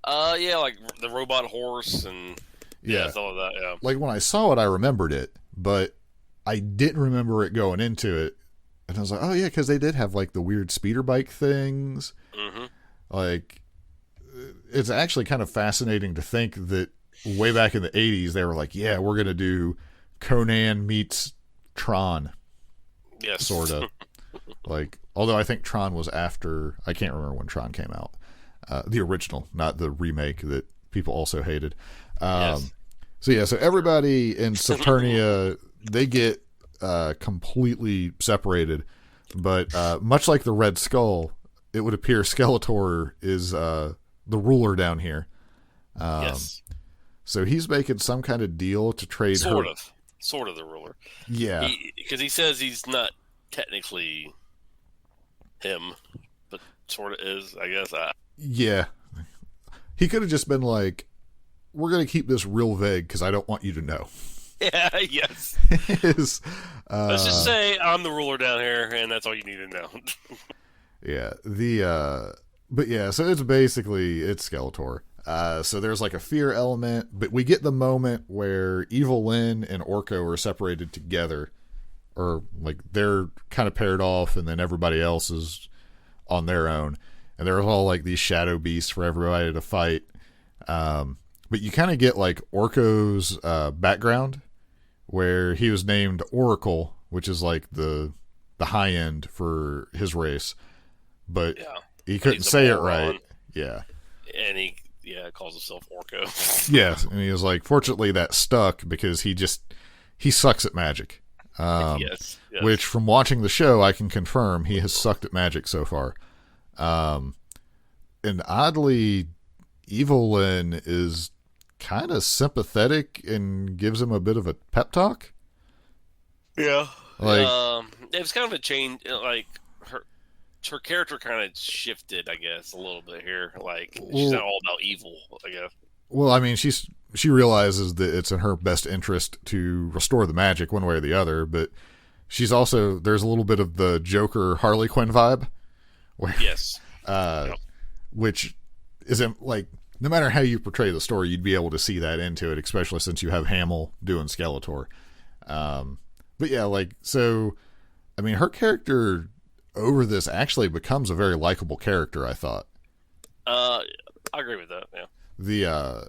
Yeah, like the robot horse and stuff like that. Yeah, like when I saw it, I remembered it, but I didn't remember it going into it. And I was like, oh yeah, because they did have like the weird speeder bike things. Mm-hmm. Like, it's actually kind of fascinating to think that way back in the 80s, they were like, yeah, we're going to do Conan meets Tron. Yes. Sort of. Like, although I think Tron was after, I can't remember when Tron came out. The original, not the remake that people also hated. Yes. So yeah, so everybody in Saturnia, they get completely separated. But much like the Red Skull, it would appear Skeletor is the ruler down here. Yes. So he's making some kind of deal to trade Sort of the ruler. Yeah. Because he says he's not technically him, but sort of is, I guess. Yeah. He could have just been like, we're going to keep this real vague because I don't want you to know. Yeah, yes. Let's Let's just say I'm the ruler down here, and that's all you need to know. Yeah. But yeah, so it's Skeletor. So there's like a fear element, but we get the moment where Evil Lyn and Orko are separated together, or like they're kind of paired off, and then everybody else is on their own. And there's all like these shadow beasts for everybody to fight. But you kind of get like Orko's background, where he was named Oracle, which is like the high end for his race, but he couldn't say it right. Yeah. And he calls himself Orko. Yes, and he was like, fortunately that stuck because he sucks at magic. Yes. Which from watching the show I can confirm he has sucked at magic so far. And oddly, Evil Lyn is kind of sympathetic and gives him a bit of a pep talk. Yeah. Like, it was kind of a change. Like her character kind of shifted, I guess, a little bit here. Like she's not all about evil, I guess. Well, I mean, she realizes that it's in her best interest to restore the magic one way or the other, but she's also, there's a little bit of the Joker Harley Quinn vibe. Where, yes. Which isn't like, no matter how you portray the story, you'd be able to see that into it, especially since you have Hamill doing Skeletor. But yeah, like, so, I mean, her character over this actually becomes a very likable character, I thought. I agree with that, yeah.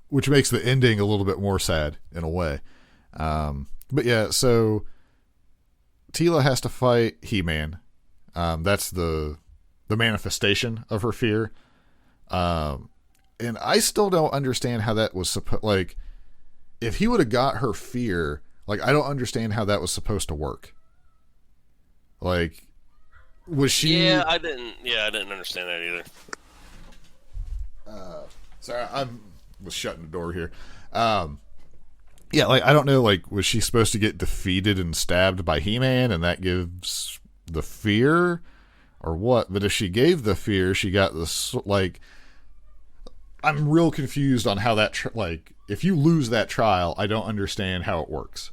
Which makes the ending a little bit more sad in a way. But yeah, so Teela has to fight He-Man. That's the manifestation of her fear. And I still don't understand how that was supposed, like, if he would have got her fear, like, I don't understand how that was supposed to work. Like, was she... I didn't understand that either. Sorry, was shutting the door here. Yeah, like I don't know, like was she supposed to get defeated and stabbed by He-Man, and that gives the fear, or what? But if she gave the fear, she got this like. I'm real confused on how that like if you lose that trial, I don't understand how it works.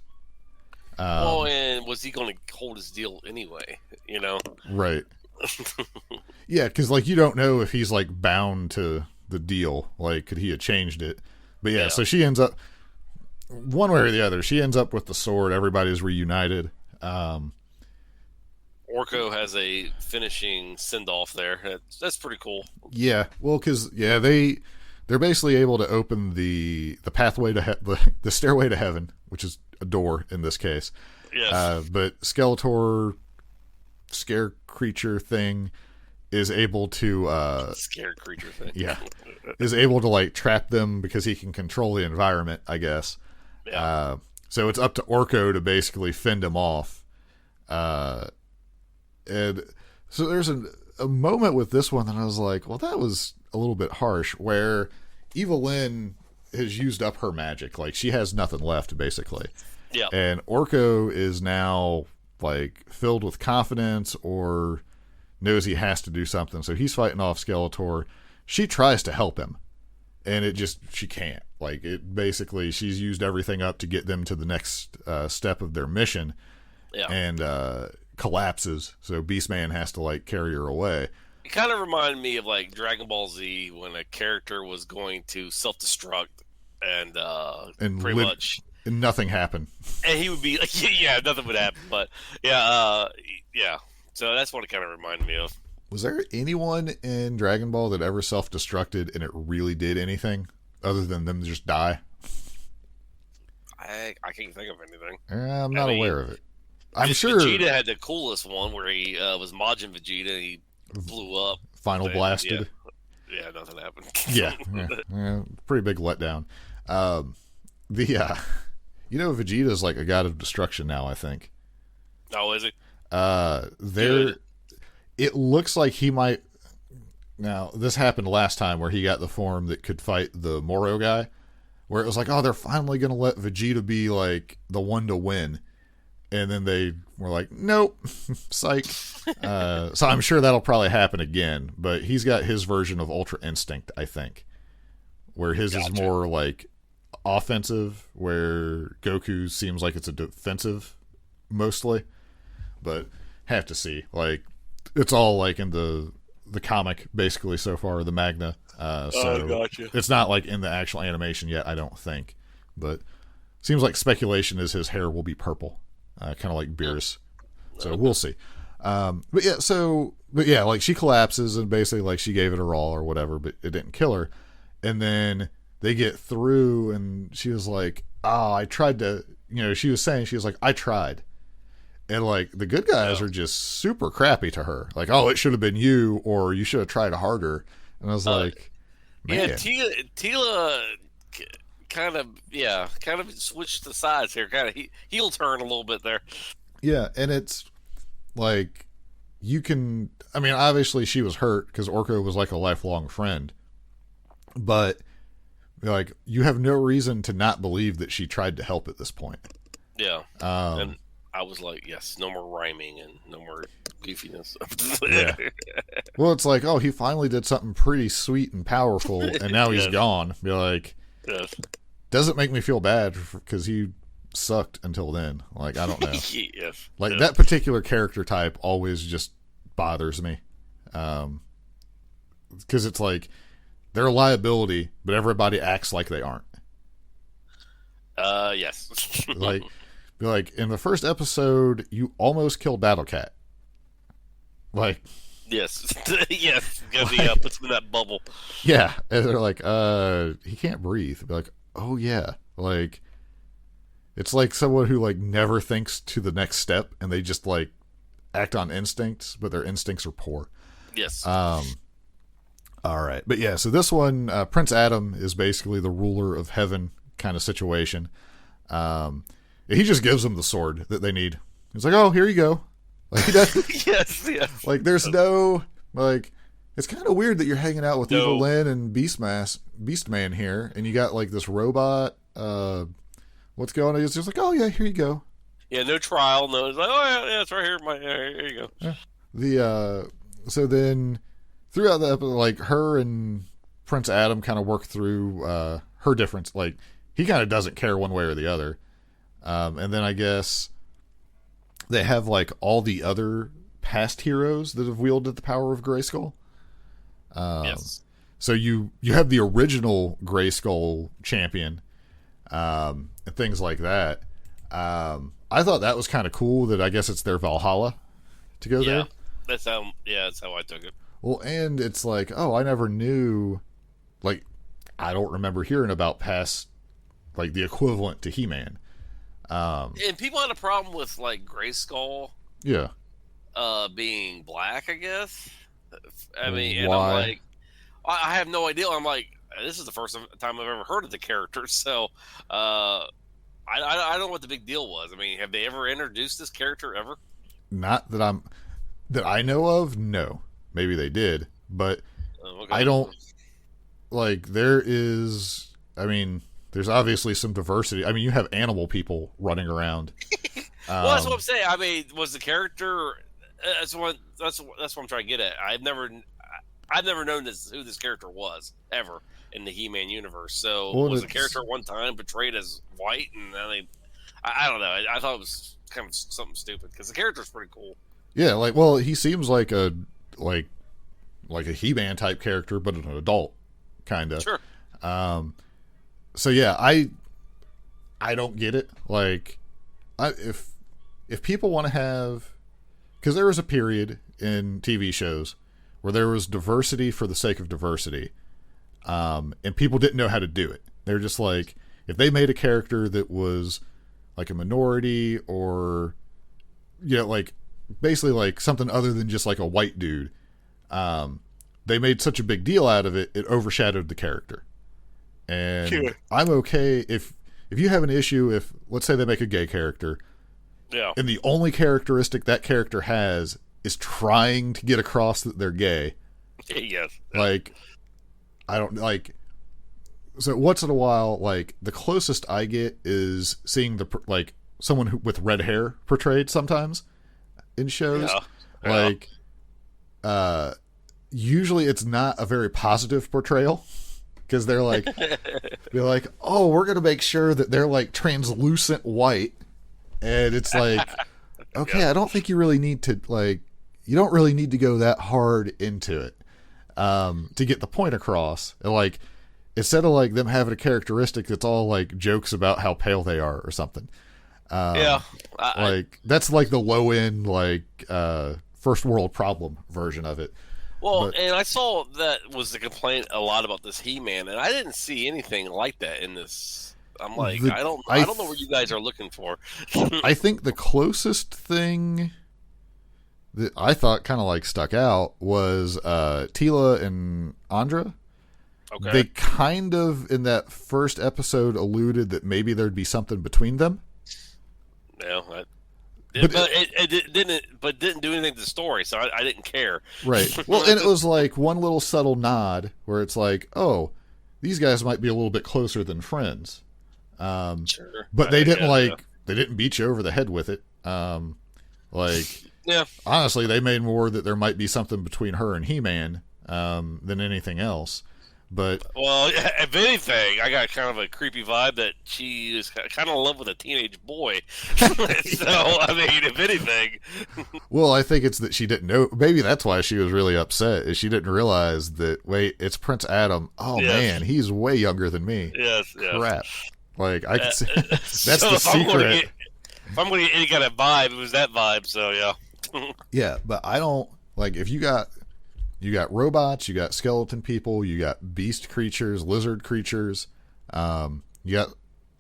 Well, and was he going to hold his deal anyway? You know, right? Yeah, because like you don't know if he's like bound to the deal. Like, could he have changed it? But yeah, so she ends up one way or the other. She ends up with the sword. Everybody's reunited. Orko has a finishing send off there. That's pretty cool. Yeah, well, because they're basically able to open the pathway to the stairway to heaven, which is a door in this case. Yes. But Skeletor, scare creature thing, is able to scared creature thing. Yeah, is able to like trap them because he can control the environment, I guess. Yeah. So it's up to Orko to basically fend him off. And so there's a moment with this one that I was like, well, that was a little bit harsh, where Evelyn has used up her magic. Like, she has nothing left, basically. Yeah. And Orko is now, like, filled with confidence or knows he has to do something. So he's fighting off Skeletor. She tries to help him. And she can't. Like, it basically, she's used everything up to get them to the next step of their mission. Yeah. And collapses. So Beastman has to, like, carry her away. It kind of reminded me of like Dragon Ball Z when a character was going to self-destruct and pretty much and nothing happened. And he would be like, yeah, nothing would happen. But yeah. So that's what it kind of reminded me of. Was there anyone in Dragon Ball that ever self-destructed and it really did anything other than them just die? I can't think of anything. I'm not aware of it. I'm sure Vegeta had the coolest one where he was Majin Vegeta and he blew up. Final blasted. Yeah, nothing happened. yeah, pretty big letdown. Vegeta's like a god of destruction now, I think. Oh, is he? It looks like he might. Now, this happened last time where he got the form that could fight the Moro guy, where it was like, oh, they're finally going to let Vegeta be like the one to win. And then they were like, nope, psych. So I'm sure that'll probably happen again. But he's got his version of Ultra Instinct, I think, where his is more like offensive, where Goku seems like it's a defensive mostly. But have to see. Like, it's all like in the comic basically so far, the manga. It's not like in the actual animation yet, I don't think. But seems like speculation is his hair will be purple. Kind of like Beerus. So we'll see. But yeah, like she collapses and basically like she gave it her all or whatever, but it didn't kill her. And then they get through and she was like, I tried to, she was like, I tried. And like the good guys are just super crappy to her. Like, oh, it should have been you, or you should have tried harder. And I was like, man. Yeah, Tila kind of switched the sides here, kind of heel turn a little bit there. Yeah, and it's like obviously she was hurt because Orko was like a lifelong friend, but like you have no reason to not believe that she tried to help at this point. Yeah, and I was like, yes, no more rhyming and no more goofiness. Yeah. Well, it's like, oh, he finally did something pretty sweet and powerful, and now he's gone. Be like, yes. Doesn't make me feel bad because he sucked until then. Like, I don't know. Yes. Like, that particular character type always just bothers me. Because it's like, they're a liability, but everybody acts like they aren't. Yes. like, in the first episode, you almost killed Battle Cat. Like... Yes. Yes. Because he puts him in that bubble. Yeah. And they're like, he can't breathe. Be like, oh yeah, like it's like someone who like never thinks to the next step and they just like act on instincts, but their instincts are poor. Yes. All right, but yeah, so this one, Prince Adam is basically the ruler of heaven kind of situation. He just gives them the sword that they need. He's like, oh, here you go. Like he does. Yes. Like there's no like. it's kind of weird that you're hanging out with Evil Lynn and Beastman here, and you got like this robot. What's going on? It's just like, oh yeah, here you go. Yeah, no trial, no. It's like, oh yeah, it's right here. Here you go. Yeah. So then throughout the episode, like her and Prince Adam kind of work through her difference. Like he kind of doesn't care one way or the other. And then I guess they have like all the other past heroes that have wielded the power of Grayskull. Yes. So you have the original Grayskull champion, and things like that. I thought that was kind of cool that I guess it's their Valhalla to go there. That's how I took it. Well, and it's like, oh, I never knew, like, I don't remember hearing about past, like, the equivalent to He-Man. And people had a problem with, like, Grayskull Yeah. being black, I guess. I mean, and Why? I'm like, I have no idea. I'm like, this is the first time I've ever heard of the character, so I don't know what the big deal was. I mean, have they ever introduced this character ever? Not that I know of, no. Maybe they did, but Okay. I don't, like, there's obviously some diversity. I mean, you have animal people running around. Well, that's what I'm saying. I mean, was the character? That's what I'm trying to get at. I've never known who this character was ever in the He-Man universe. So was the character at one time portrayed as white? And I don't know. I thought it was kind of something stupid because the character's pretty cool. Yeah, like, well, he seems like a He-Man type character, but an adult, kind of. Sure. So yeah, I don't get it. Like, if people want to have, because there was a period in TV shows where there was diversity for the sake of diversity, and people didn't know how to do it. They're just like, if they made a character that was like a minority or, like basically like something other than just like a white dude, they made such a big deal out of it, it overshadowed the character. And Sure. I'm okay if you have an issue, if let's say they make a gay character, Yeah. and the only characteristic that character has is trying to get across that they're gay. Yes. Like, I don't like. So once in a while, like the closest I get is seeing like someone with red hair portrayed sometimes in shows. Yeah. Like, usually it's not a very positive portrayal because they're like, oh, we're gonna make sure that they're like translucent white, and it's like, okay, I don't think you really need to you don't really need to go that hard into it to get the point across. And like, instead of like them having a characteristic that's all like jokes about how pale they are or something. That's like the low end, like first world problem version of it. Well, and I saw that was the complaint a lot about this He-Man, and I didn't see anything like that in this. I'm like, I don't know what you guys are looking for. I think the closest thing that I thought kind of like stuck out was Tila and Andra. Okay. They kind of in that first episode alluded that maybe there'd be something between them. Yeah, But it didn't do anything to the story, so I didn't care. Right. Well, and it was like one little subtle nod where it's like, oh, these guys might be a little bit closer than friends. Sure. But they didn't they didn't beat you over the head with it. Yeah. Honestly, they made more that there might be something between her and He-Man than anything else. But well, if anything, I got kind of a creepy vibe that she is kind of in love with a teenage boy. So, I mean, if anything. Well, I think it's that she didn't know. Maybe that's why she was really upset, is she didn't realize that, wait, it's Prince Adam. Oh, yes. Man, he's way younger than me. Yes. Crap. Like, I could see. That's So the if I'm gonna secret. if I'm going to get any kind of vibe, it was that vibe, so yeah. Yeah, but I don't, like, if you got robots, you got skeleton people, you got beast creatures, lizard creatures, you got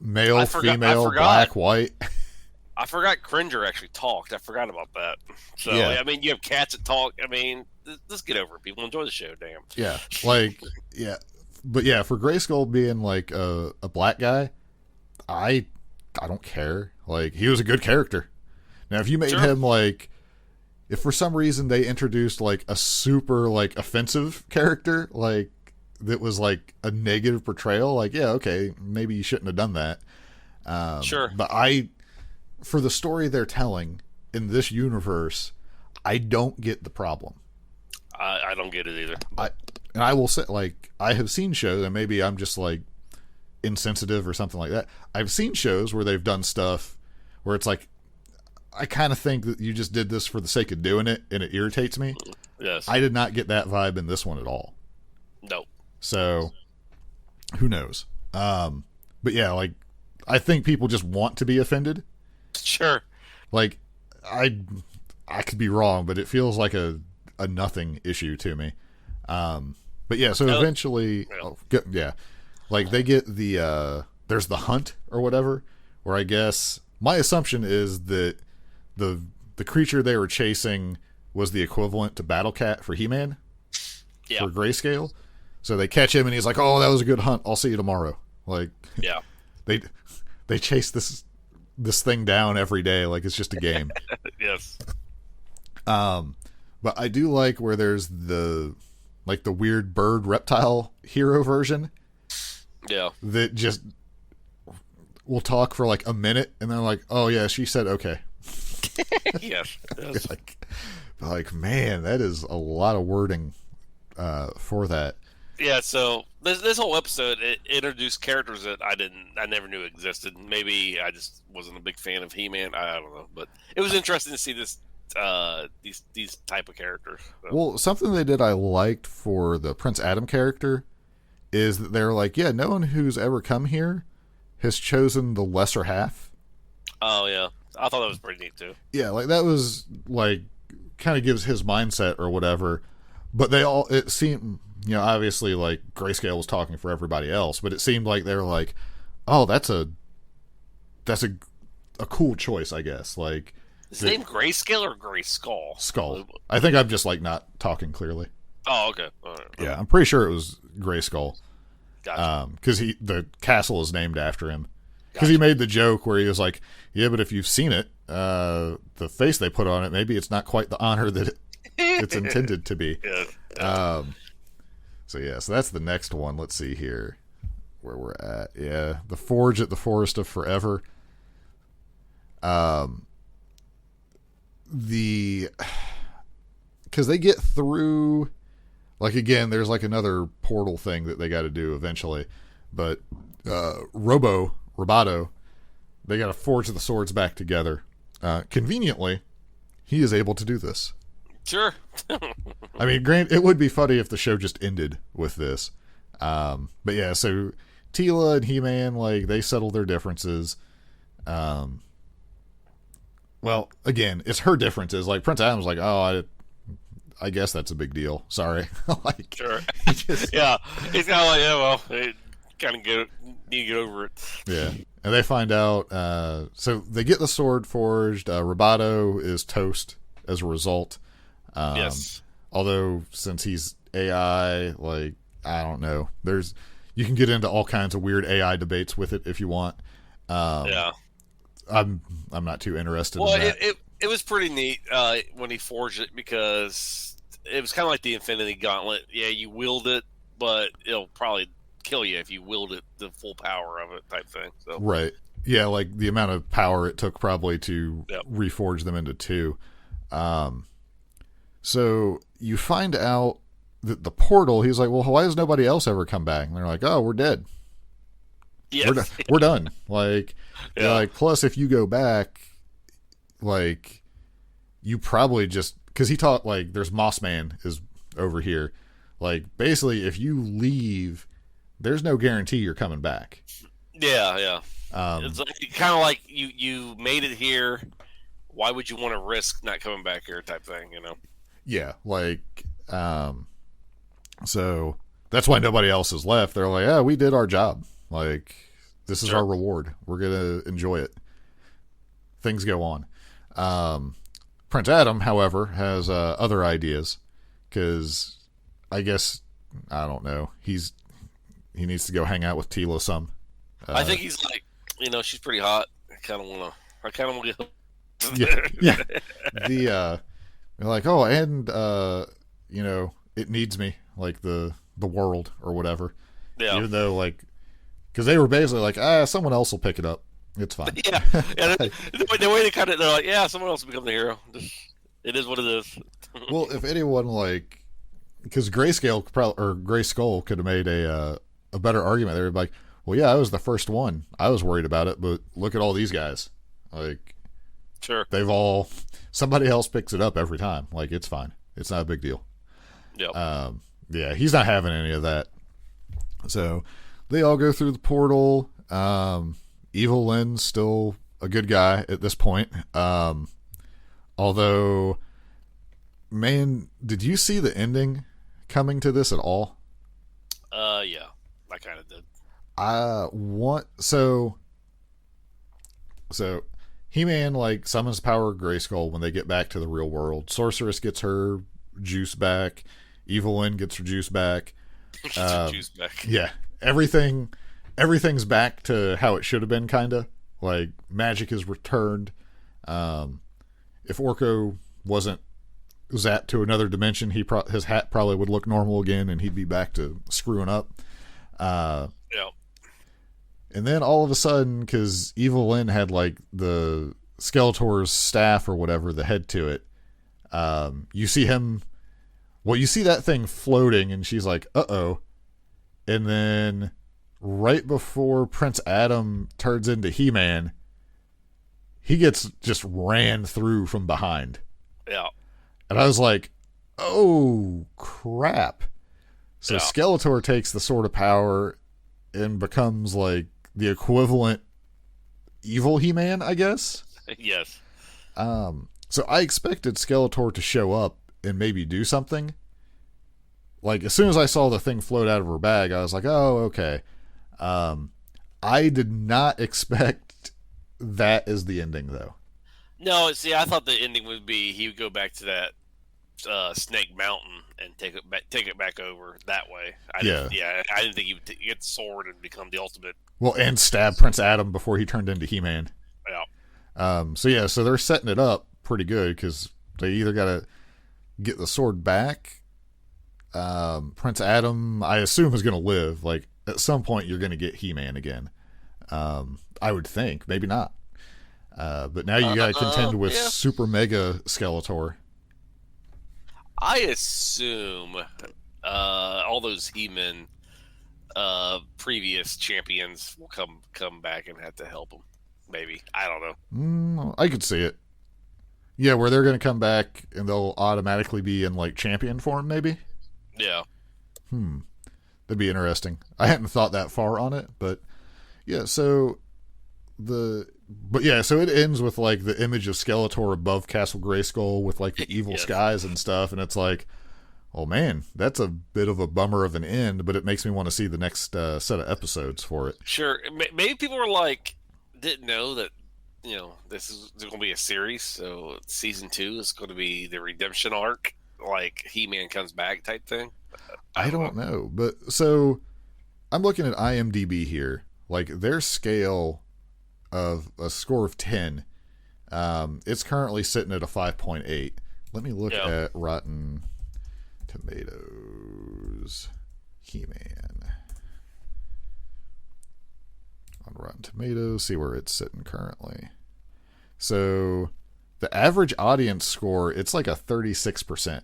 male, female, black, white. I forgot Cringer actually talked. I forgot about that. So, Yeah. I mean, you have cats that talk. I mean, let's get over it. People enjoy the show, damn. Yeah, like, yeah. But yeah, for Grayskull being like a black guy, I don't care. Like, he was a good character. Now, if you made Sure. him like, if for some reason they introduced like a super like offensive character, like that was like a negative portrayal, like, yeah, okay, maybe you shouldn't have done that. Sure. But for the story they're telling in this universe, I don't get the problem. I don't get it either. I will say, like, I have seen shows, and maybe I'm just like insensitive or something like that. I've seen shows where they've done stuff where it's like, I kind of think that you just did this for the sake of doing it, and it irritates me. Yes. I did not get that vibe in this one at all. No. So, who knows? But yeah, like, I think people just want to be offended. Sure. Like, I could be wrong, but it feels like a nothing issue to me. But yeah, so eventually, like they get there's the hunt or whatever, where I guess my assumption is that the creature they were chasing was the equivalent to Battle Cat for He-Man, for Grayscale. So they catch him and he's like, "Oh, that was a good hunt. I'll see you tomorrow." Like, yeah, they chase this thing down every day like it's just a game. Yes. But I do like where there's the weird bird reptile hero version. Yeah. That just will talk for like a minute and then like, oh yeah, she said okay. Yes. like man, that is a lot of wording for that. Yeah, so this whole episode, it introduced characters that I never knew existed. Maybe I just wasn't a big fan of He-Man. I don't know, but it was interesting to see these type of characters. So. Well, something they did I liked for the Prince Adam character is that they're like, yeah, no one who's ever come here has chosen the lesser half. Oh yeah, I thought that was pretty neat too. Yeah, like that was like kind of gives his mindset or whatever. But it seemed, obviously like Grayscale was talking for everybody else, but it seemed like they were like, oh, that's a cool choice, I guess. Like, is his name Grayscale or Grayskull? Skull. I think I'm just like not talking clearly. Oh, okay. All right. Yeah, I'm pretty sure it was Grayskull. Gotcha. Because the castle is named after him. Because he made the joke where he was like, yeah, but if you've seen it, the face they put on it, maybe it's not quite the honor that it's intended to be. Yeah. So that's the next one. Let's see here where we're at. Yeah, the Forge at the Forest of Forever. Because they get through, like, again, there's like another portal thing that they got to do eventually, but Roboto, they got to forge the swords back together. Conveniently, he is able to do this. Sure. I mean, it would be funny if the show just ended with this. But yeah, so Teela and He-Man, like, they settle their differences. Well, again, it's her differences. Like, Prince Adam's like, oh, I guess that's a big deal. Sorry. Like, sure. Yeah. He's kind of like, yeah, well, kind of need to get over it. Yeah. And they find out, so they get the sword forged. Roboto is toast as a result. Yes. Although, since he's AI, like, I don't know. You can get into all kinds of weird AI debates with it if you want. Yeah. I'm not too interested in that. It was pretty neat when he forged it, because it was kind of like the Infinity Gauntlet. Yeah, you wield it, but it'll probably kill you if you wield it the full power of it, type thing. So. Right. Yeah, like the amount of power it took probably to reforge them into two. So you find out that the portal, he's like, well, why has nobody else ever come back? And they're like, oh, we're dead. Yes. We're done. Like, like, plus if you go back, like, you probably just, because he taught, like, there's Mossman is over here. Like, basically, if you leave, there's no guarantee you're coming back. Yeah. It's kind of like you made it here. Why would you want to risk not coming back here, type thing, Yeah, like, so that's why nobody else is left. They're like, yeah, we did our job. Like, this is our reward. We're going to enjoy it. Things go on. Prince Adam, however, has other ideas, because I guess, I don't know, he needs to go hang out with Teela some. I think he's like, she's pretty hot. I kind of want to go. Yeah. You're like, oh, and it needs me, like the world or whatever. Yeah. Even though, like, because they were basically like, someone else will pick it up. It's fine. Yeah. The way they kind of, they're like, yeah, someone else will become the hero. It is what it is. Well, if anyone, like, because Grayskull could have made a better argument. They were like, well, yeah, I was the first one. I was worried about it, but look at all these guys. Like, Sure. Somebody else picks it up every time. Like, it's fine. It's not a big deal. Yep. Yeah, he's not having any of that. So they all go through the portal. Evil Lynn's still a good guy at this point. Although, man, did you see the ending coming to this at all? Yeah, I kind of did. So He-Man, like, summons power of Grayskull when they get back to the real world. Sorceress gets her juice back. Evil Lynn gets her juice back. Juice back. Yeah, everything's back to how it should have been, kind of. Like, magic is returned. If Orko wasn't zapped to another dimension, his hat probably would look normal again, and he'd be back to screwing up. Yeah. And then all of a sudden, because Evil Lynn had, like, the Skeletor's staff or whatever, the head to it, you see that thing floating, and she's like, uh-oh. And then right before Prince Adam turns into He-Man, he gets just ran through from behind. Yeah. And I was like, oh, crap. So Yeah. Skeletor takes the Sword of Power and becomes, like, the equivalent evil He-Man, I guess. Yes. So I expected Skeletor to show up and maybe do something. Like, as soon as I saw the thing float out of her bag, I was like, oh, okay. I did not expect that as the ending, though. No, see, I thought the ending would be he would go back to that Snake Mountain and take it back over that way. I didn't think he would get the sword and become the ultimate. Well, and stab Prince Adam before he turned into He-Man. Yeah. So they're setting it up pretty good because they either got to get the sword back. Prince Adam, I assume, is going to live. Like, at some point, you're going to get He-Man again. I would think. Maybe not. But now you got to contend with Super Mega Skeletor. I assume all those He-Man previous champions will come back and have to help him. Maybe. I don't know. I could see it. Yeah, where they're going to come back and they'll automatically be in, like, champion form, maybe? Yeah. That'd be interesting. I hadn't thought that far on it, but yeah, so it ends with, like, the image of Skeletor above Castle Grayskull with, like, the evil skies and stuff, and it's like, oh man, that's a bit of a bummer of an end, but it makes me want to see the next set of episodes for it. Sure. Maybe people were like, didn't know that, this is going to be a series, so season 2 is going to be the redemption arc, like He-Man comes back type thing. I don't know. But so I'm looking at IMDb here, like their scale of a score of 10. It's currently sitting at a 5.8. Let me look at Rotten Tomatoes. He-Man on Rotten Tomatoes, see where it's sitting currently. So the average audience score, it's like a 36%.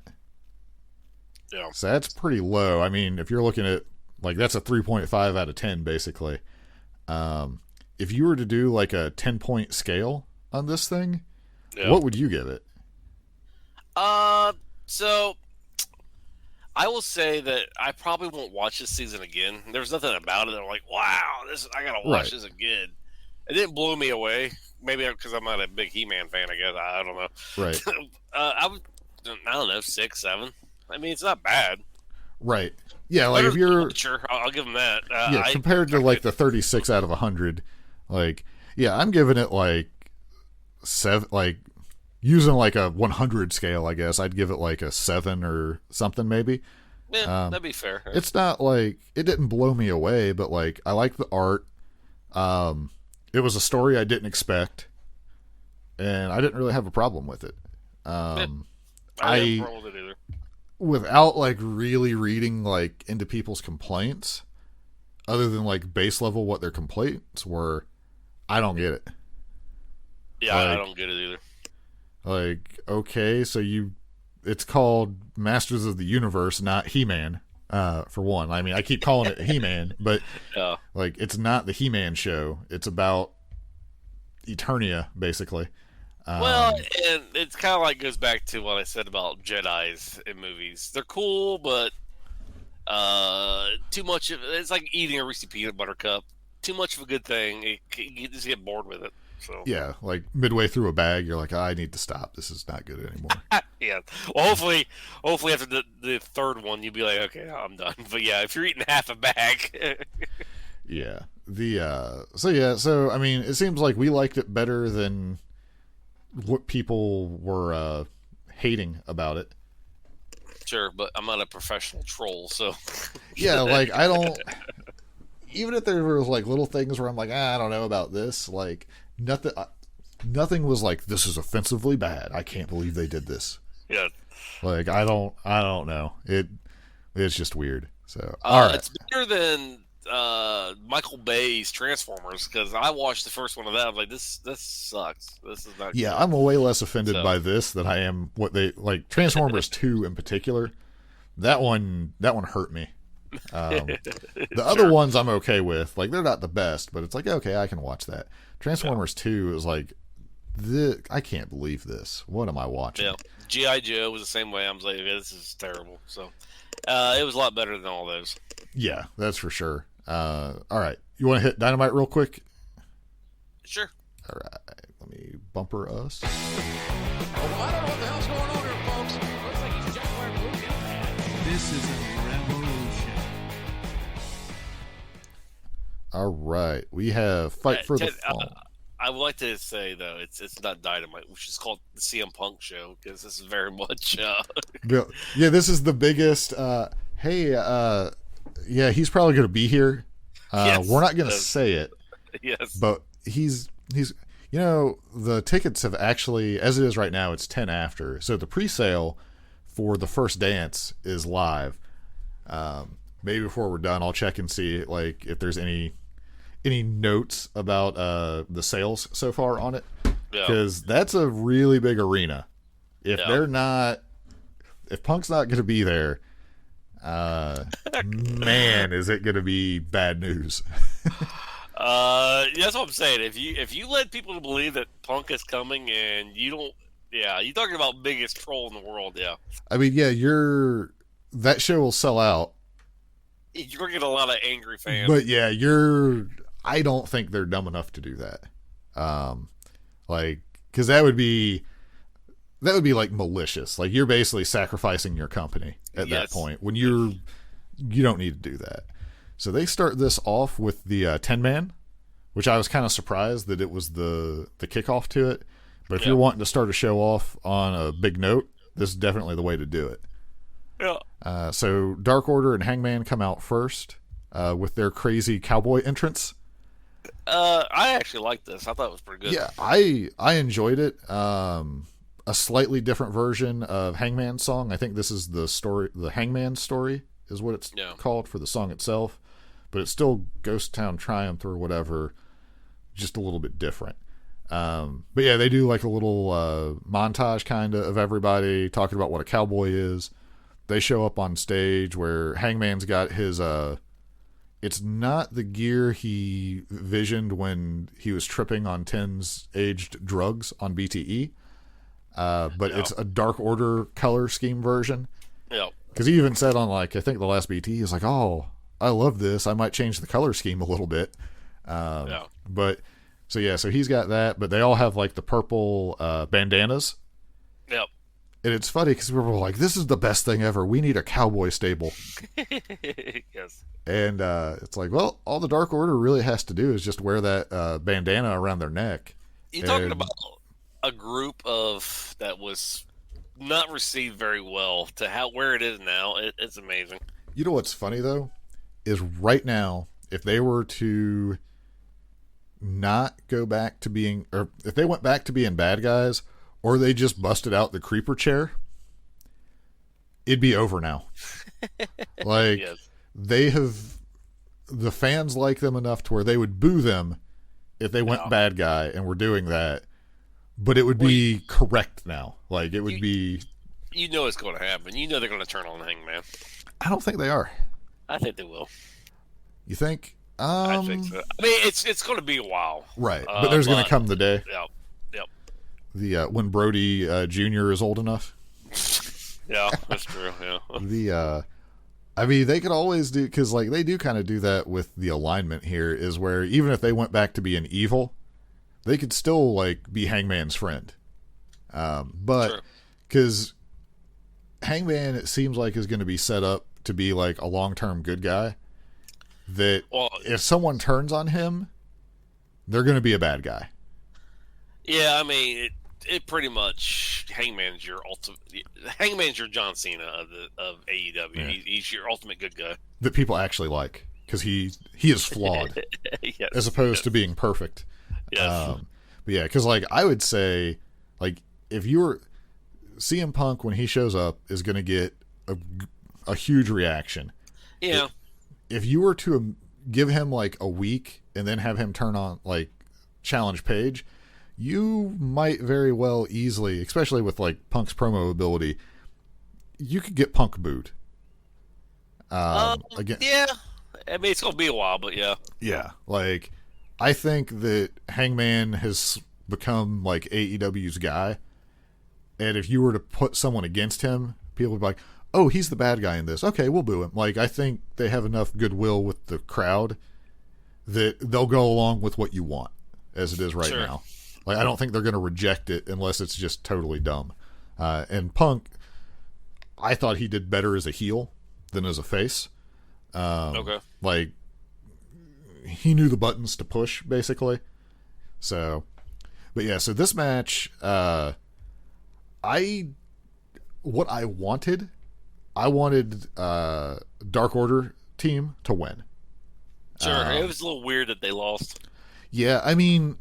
Yeah. So that's pretty low. I mean, if you're looking at, like, that's a 3.5 out of 10, basically. If you were to do, like, a 10-point scale on this thing, what would you give it? So I will say that I probably won't watch this season again. There's nothing about it that I'm like, wow, I gotta watch this again. It didn't blow me away. Maybe because I'm not a big He-Man fan, I guess. I don't know. Right. I don't know, 6, 7. I mean, it's not bad. Right. Yeah, like if you're... Sure, I'll give them that. Compared to, like, the 36 out of 100, like, yeah, I'm giving it, like, 7, like, using, like, a 100 scale, I guess, I'd give it, like, a 7 or something, maybe. Yeah, that'd be fair. It's not, like, it didn't blow me away, but, like, I like the art. It was a story I didn't expect, and I didn't really have a problem with it. I didn't have a problem with it either. without like really reading like into people's complaints, other than like base level what their complaints were, I don't get it. Yeah, Like, I don't get it either. Like, okay, so it's called Masters of the Universe, not He-Man, for one. I mean, I keep calling it He-Man, but Yeah. like, it's not the He-Man show. It's about Eternia, basically. Well, and it's kind of like goes back to what I said about Jedis in movies. They're cool, but too much of it's like eating a Reese's peanut butter cup. Too much of a good thing, you just get bored with it. So yeah, like midway through a bag, you're like, I need to stop. This is not good anymore. yeah. Well, hopefully after the third one, you'll be like, okay, I'm done. But yeah, if you're eating half a bag, Yeah. So I mean, it seems like we liked it better than what people were hating about it. sure. But I'm not a professional troll, so Yeah, like I don't. Even if there was like little things where I'm like, I don't know about this, like nothing was like, this is offensively bad. I can't believe they did this. yeah. Like I don't know. It's just weird. So all right. It's better than Michael Bay's Transformers because I watched the first one of that. I was like, this sucks. This is not. Yeah, good. I'm way less offended So- by this than I am what they like. Transformers 2 in particular. That one hurt me. The other ones I'm okay with. Like they're not the best, but it's like okay, I can watch that. Transformers 2 is like, I can't believe this. What am I watching? Yeah, G.I. Joe was the same way. I was like, this is terrible. So it was a lot better than all those. Yeah, that's for sure. All right, you want to hit Dynamite real quick? Sure. All right, let me bumper us. This is a revolution. All right, we have Fight for the Ted, Fall. I would like to say though, it's not Dynamite, which is called the CM Punk show because this is very much. Yeah, this is the biggest. Yeah, he's probably going to be here. Yes, We're not going to say it, yes. but he's. You know, the tickets have actually, as it is right now, it's 10 after. So the pre-sale for the first dance is live. Maybe before we're done, I'll check and see like if there's any notes about the sales so far on it, because that's a really big arena. If if Punk's not going to be there, man, is it going to be bad news? That's what I'm saying. If you led people to believe that Punk is coming and you don't, you're talking about biggest troll in the world. Yeah, I mean, yeah, that show will sell out. you're gonna get a lot of angry fans. But yeah, I don't think they're dumb enough to do that. Like, because that would be like malicious. Like you're basically sacrificing your company at that point when you don't need to do that. So they start this off with the 10-man, which I was kind of surprised that it was the kickoff to it. But if you're wanting to start a show off on a big note, this is definitely the way to do it. Yeah. So Dark Order and Hangman come out first with their crazy cowboy entrance. I actually liked this. I thought it was pretty good. Yeah, I enjoyed it. A slightly different version of Hangman's song. I think this is the Hangman story is what it's called for the song itself. But it's still Ghost Town Triumph or whatever, just a little bit different. But yeah, they do like a little montage kind of everybody talking about what a cowboy is. They show up on stage where Hangman's got his it's not the gear he visioned when he was tripping on 10's aged drugs on BTE, but it's a Dark Order color scheme version. Yeah. Because he even said on like I think the last BT, he's like, "Oh, I love this. I might change the color scheme a little bit." But so he's got that, but they all have like the purple bandanas. Yep. And it's funny because we were like, "This is the best thing ever. We need a cowboy stable." Yes. And it's like, well, all the Dark Order really has to do is just wear that bandana around their neck. You're talking about a group of that was not received very well to where it is now. It's amazing. You know what's funny though is right now, if they were to not go back to being, or if they went back to being bad guys, or they just busted out the creeper chair, it'd be over now. Like, Yes. the fans like them enough to where they would boo them if they went bad guy and were doing that, but it would be correct now. Like, it would be... You know it's going to happen. You know they're going to turn on Hangman. I don't think they are. I think they will. You think? I think so. I mean, it's going to be a while. Right, but there's going to come the day. Yep. The when Brody Jr. is old enough. Yeah, that's true. Yeah. I mean, they could always do, because like they do kind of do that with the alignment here, is where even if they went back to being evil, they could still like be Hangman's friend. But because Hangman, it seems like, is going to be set up to be like a long-term good guy. That if someone turns on him, they're going to be a bad guy. Yeah, I mean, it pretty much Hangman's your John Cena of AEW. Yeah. He's your ultimate good guy that people actually like, because he is flawed, yes, as opposed to being perfect. Yes. But yeah, because like I would say, like if you were CM Punk when he shows up is going to get a huge reaction. Yeah. If you were to give him like a week and then have him turn on like challenge Page, you might very well easily, especially with like Punk's promo ability, you could get Punk booed. Again, yeah. I mean, it's gonna be a while, but yeah. Yeah, like I think that Hangman has become like AEW's guy, and if you were to put someone against him, people would be like, "Oh, he's the bad guy in this. Okay, we'll boo him." Like I think they have enough goodwill with the crowd that they'll go along with what you want as it is right now. Like, I don't think they're going to reject it unless it's just totally dumb. And Punk, I thought he did better as a heel than as a face. Okay. Like, he knew the buttons to push, basically. So, but yeah, so this match, what I wanted Dark Order team to win. Sure. It was a little weird that they lost. Yeah, I mean,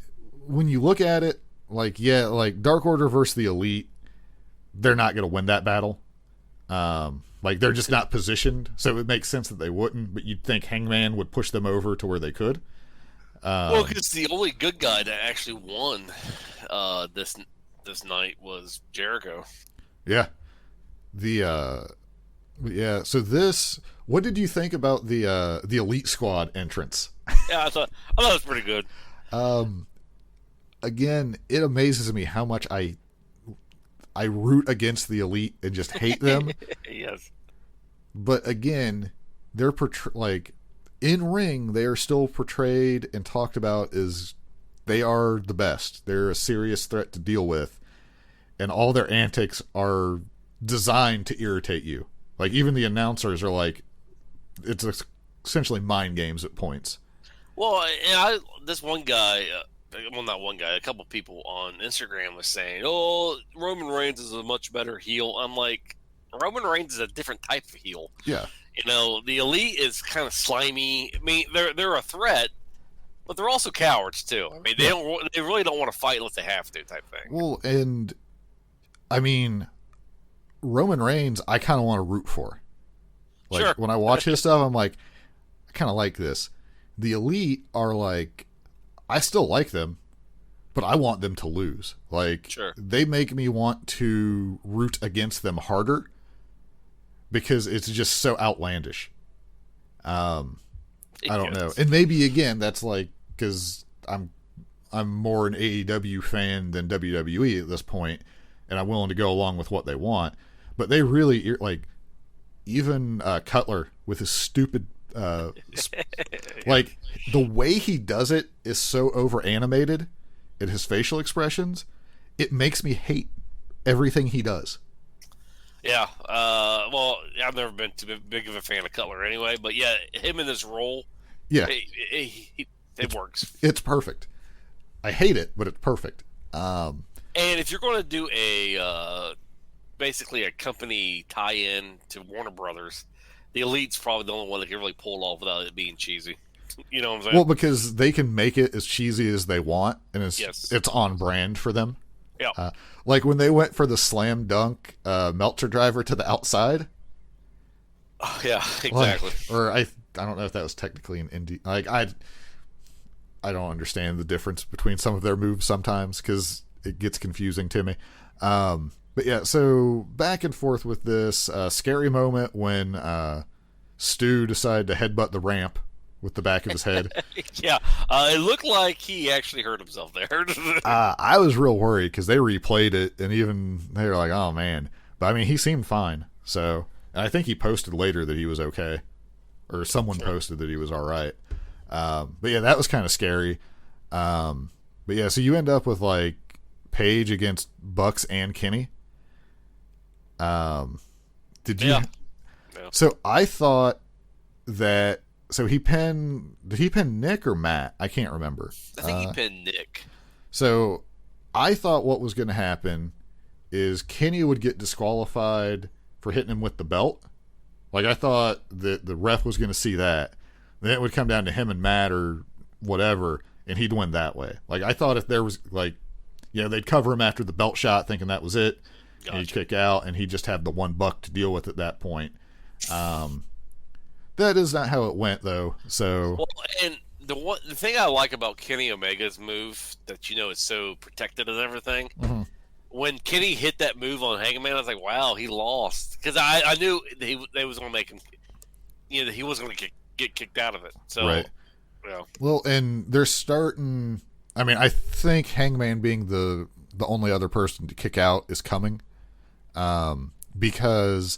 when you look at it, like, yeah, like Dark Order versus the Elite, they're not going to win that battle. Like, they're just not positioned, so it would make sense that they wouldn't, but you'd think Hangman would push them over to where they could. Well, because the only good guy that actually won this night was Jericho. Yeah. Yeah, so this, what did you think about the Elite Squad entrance? Yeah, I thought it was pretty good. Again, it amazes me how much I root against the Elite and just hate them. Yes. But again, they're like in ring, they are still portrayed and talked about as they are the best. They're a serious threat to deal with, and all their antics are designed to irritate you. Like, even the announcers are like, it's essentially mind games at points. Well, and this one guy, not one guy, a couple people on Instagram was saying, "Oh, Roman Reigns is a much better heel." I'm like, Roman Reigns is a different type of heel. Yeah. You know, the Elite is kind of slimy. I mean, they're a threat, but they're also cowards too. I mean, they really don't want to fight unless they have to, type thing. Well, and I mean, Roman Reigns, I kind of want to root for. Like, sure. When I watch his stuff, I'm like, I kind of like this. The Elite are like, I still like them, but I want them to lose. Like, sure. They make me want to root against them harder because it's just so outlandish. I don't know. And maybe, again, that's like, because I'm more an AEW fan than WWE at this point, and I'm willing to go along with what they want. But they really, like, even Cutler with his stupid, like, the way he does it is so over animated in his facial expressions, it makes me hate everything he does. Yeah. Well, I've never been too big of a fan of Cutler anyway, but yeah, him in this role, yeah, it works. It's perfect. I hate it, but it's perfect. And if you're going to do basically a company tie-in to Warner Brothers, the Elite's probably the only one that can really pull it off without it being cheesy. You know what I'm saying? Well, because they can make it as cheesy as they want, and it's on brand for them. Yeah. Like when they went for the slam dunk Meltzer driver to the outside, Yeah, exactly. I don't know if that was technically an indie. Like I don't understand the difference between some of their moves sometimes because it gets confusing to me. But yeah, so back and forth with this scary moment when Stu decided to headbutt the ramp with the back of his head. Yeah, it looked like he actually hurt himself there. I was real worried because they replayed it and even they were like, "Oh man!" But I mean, he seemed fine. So, and I think he posted later that he was okay, or someone posted that he was all right. But yeah, that was kind of scary. But yeah, so you end up with like Paige against Bucks and Kenny. Did you? Yeah. So I thought that. So did he pin Nick or Matt? I can't remember. I think he pinned Nick. So I thought what was going to happen is Kenny would get disqualified for hitting him with the belt. Like I thought that the ref was going to see that. Then it would come down to him and Matt or whatever, and he'd win that way. Like I thought if there was like, they'd cover him after the belt shot, thinking that was it. Gotcha. And he'd kick out, and he'd just have the $1 to deal with at that point. That is not how it went, though. So, well, and the thing I like about Kenny Omega's move that is so protected and everything. mm-hmm. When Kenny hit that move on Hangman, I was like, "Wow, he lost," because I knew they was going to make him, that he was going to get kicked out of it. So, right. Yeah. Well, and they're starting. I mean, I think Hangman being the only other person to kick out is coming, because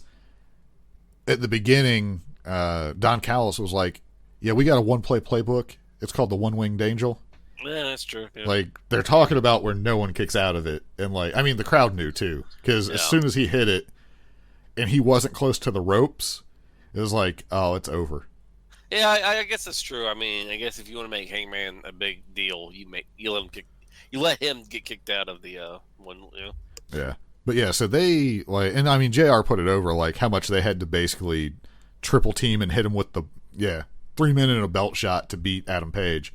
at the beginning. Don Callis was like, "Yeah, we got a one-play playbook. It's called the One-Winged Angel." Yeah, that's true. Yeah. Like they're talking about where no one kicks out of it, and like I mean, the crowd knew too because as soon as he hit it, and he wasn't close to the ropes, it was like, "Oh, it's over." Yeah, I guess that's true. I mean, I guess if you want to make Hangman a big deal, you let him get kicked out of the one. Yeah, but yeah, so they like, and I mean, JR put it over like how much they had to basically triple team and hit him with the 3 minute and a belt shot to beat Adam Page.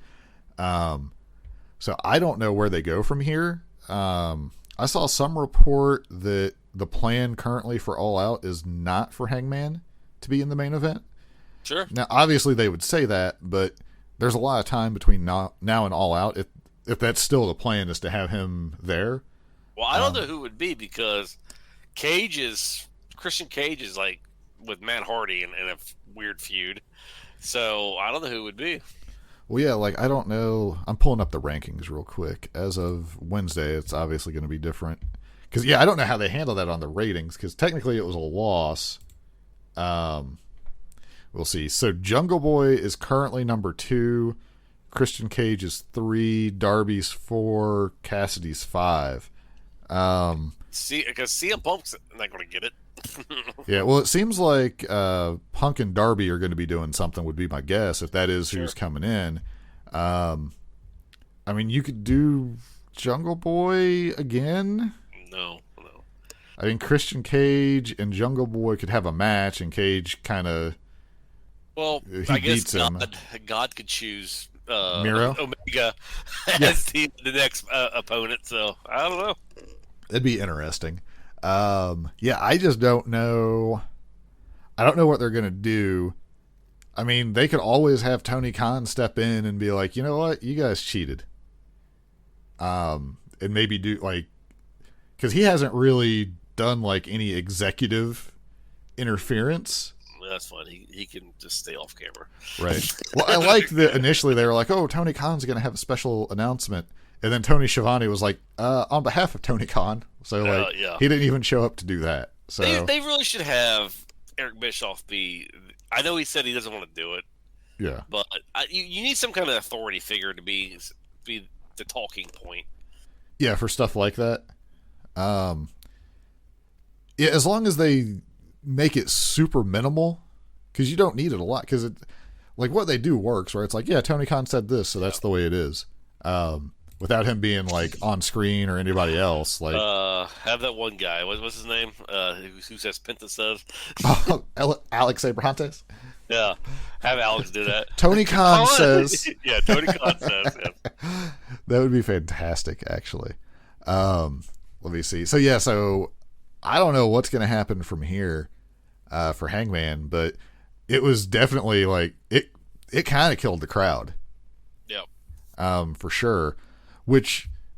So I don't know where they go from here. I saw some report that the plan currently for All Out is not for Hangman to be in the main event. Sure. Now, obviously they would say that, but there's a lot of time between now and All Out. If that's still the plan, is to have him there. Well, I don't know who it would be because Christian Cage is like with Matt Hardy in a weird feud. So I don't know who it would be. Well, yeah, like I don't know. I'm pulling up the rankings real quick. As of Wednesday, it's obviously going to be different. Because, I don't know how they handle that on the ratings because technically it was a loss. We'll see. So Jungle Boy is currently number 2. Christian Cage is 3. Darby's 4. Cassidy's 5. See, because CM Punk's not going to get it. Yeah, well, it seems like Punk and Darby are going to be doing something, would be my guess, if that is who's coming in. I mean, you could do Jungle Boy again. No. I mean, Christian Cage and Jungle Boy could have a match, and Cage kind of. Well, I guess God could choose Miro? Omega as the next opponent. So I don't know. It'd be interesting. I just don't know. I don't know what they're gonna do. I mean, they could always have Tony Khan step in and be like, you know what, you guys cheated. And maybe do like, because he hasn't really done like any executive interference. Well, that's fine. He can just stay off camera. Right. Well, I like that initially they were like, oh, Tony Khan's gonna have a special announcement. And then Tony Schiavone was like, on behalf of Tony Khan. So, he didn't even show up to do that. So they really should have Eric Bischoff be... I know he said he doesn't want to do it. Yeah. But you need some kind of authority figure to be the talking point. Yeah, for stuff like that. As long as they make it super minimal, because you don't need it a lot. Because like what they do works, where it's like, yeah, Tony Khan said this, so that's the way it is. Without him being like on screen or anybody else, like have that one guy. What's his name? Who says Penta says? Alex Abrahantes. Yeah, have Alex do that. Tony Khan says. Yeah, Tony Khan says. Yeah. That would be fantastic, actually. Let me see. So I don't know what's going to happen from here. for Hangman, but it was definitely like it kind of killed the crowd. Yep. For sure.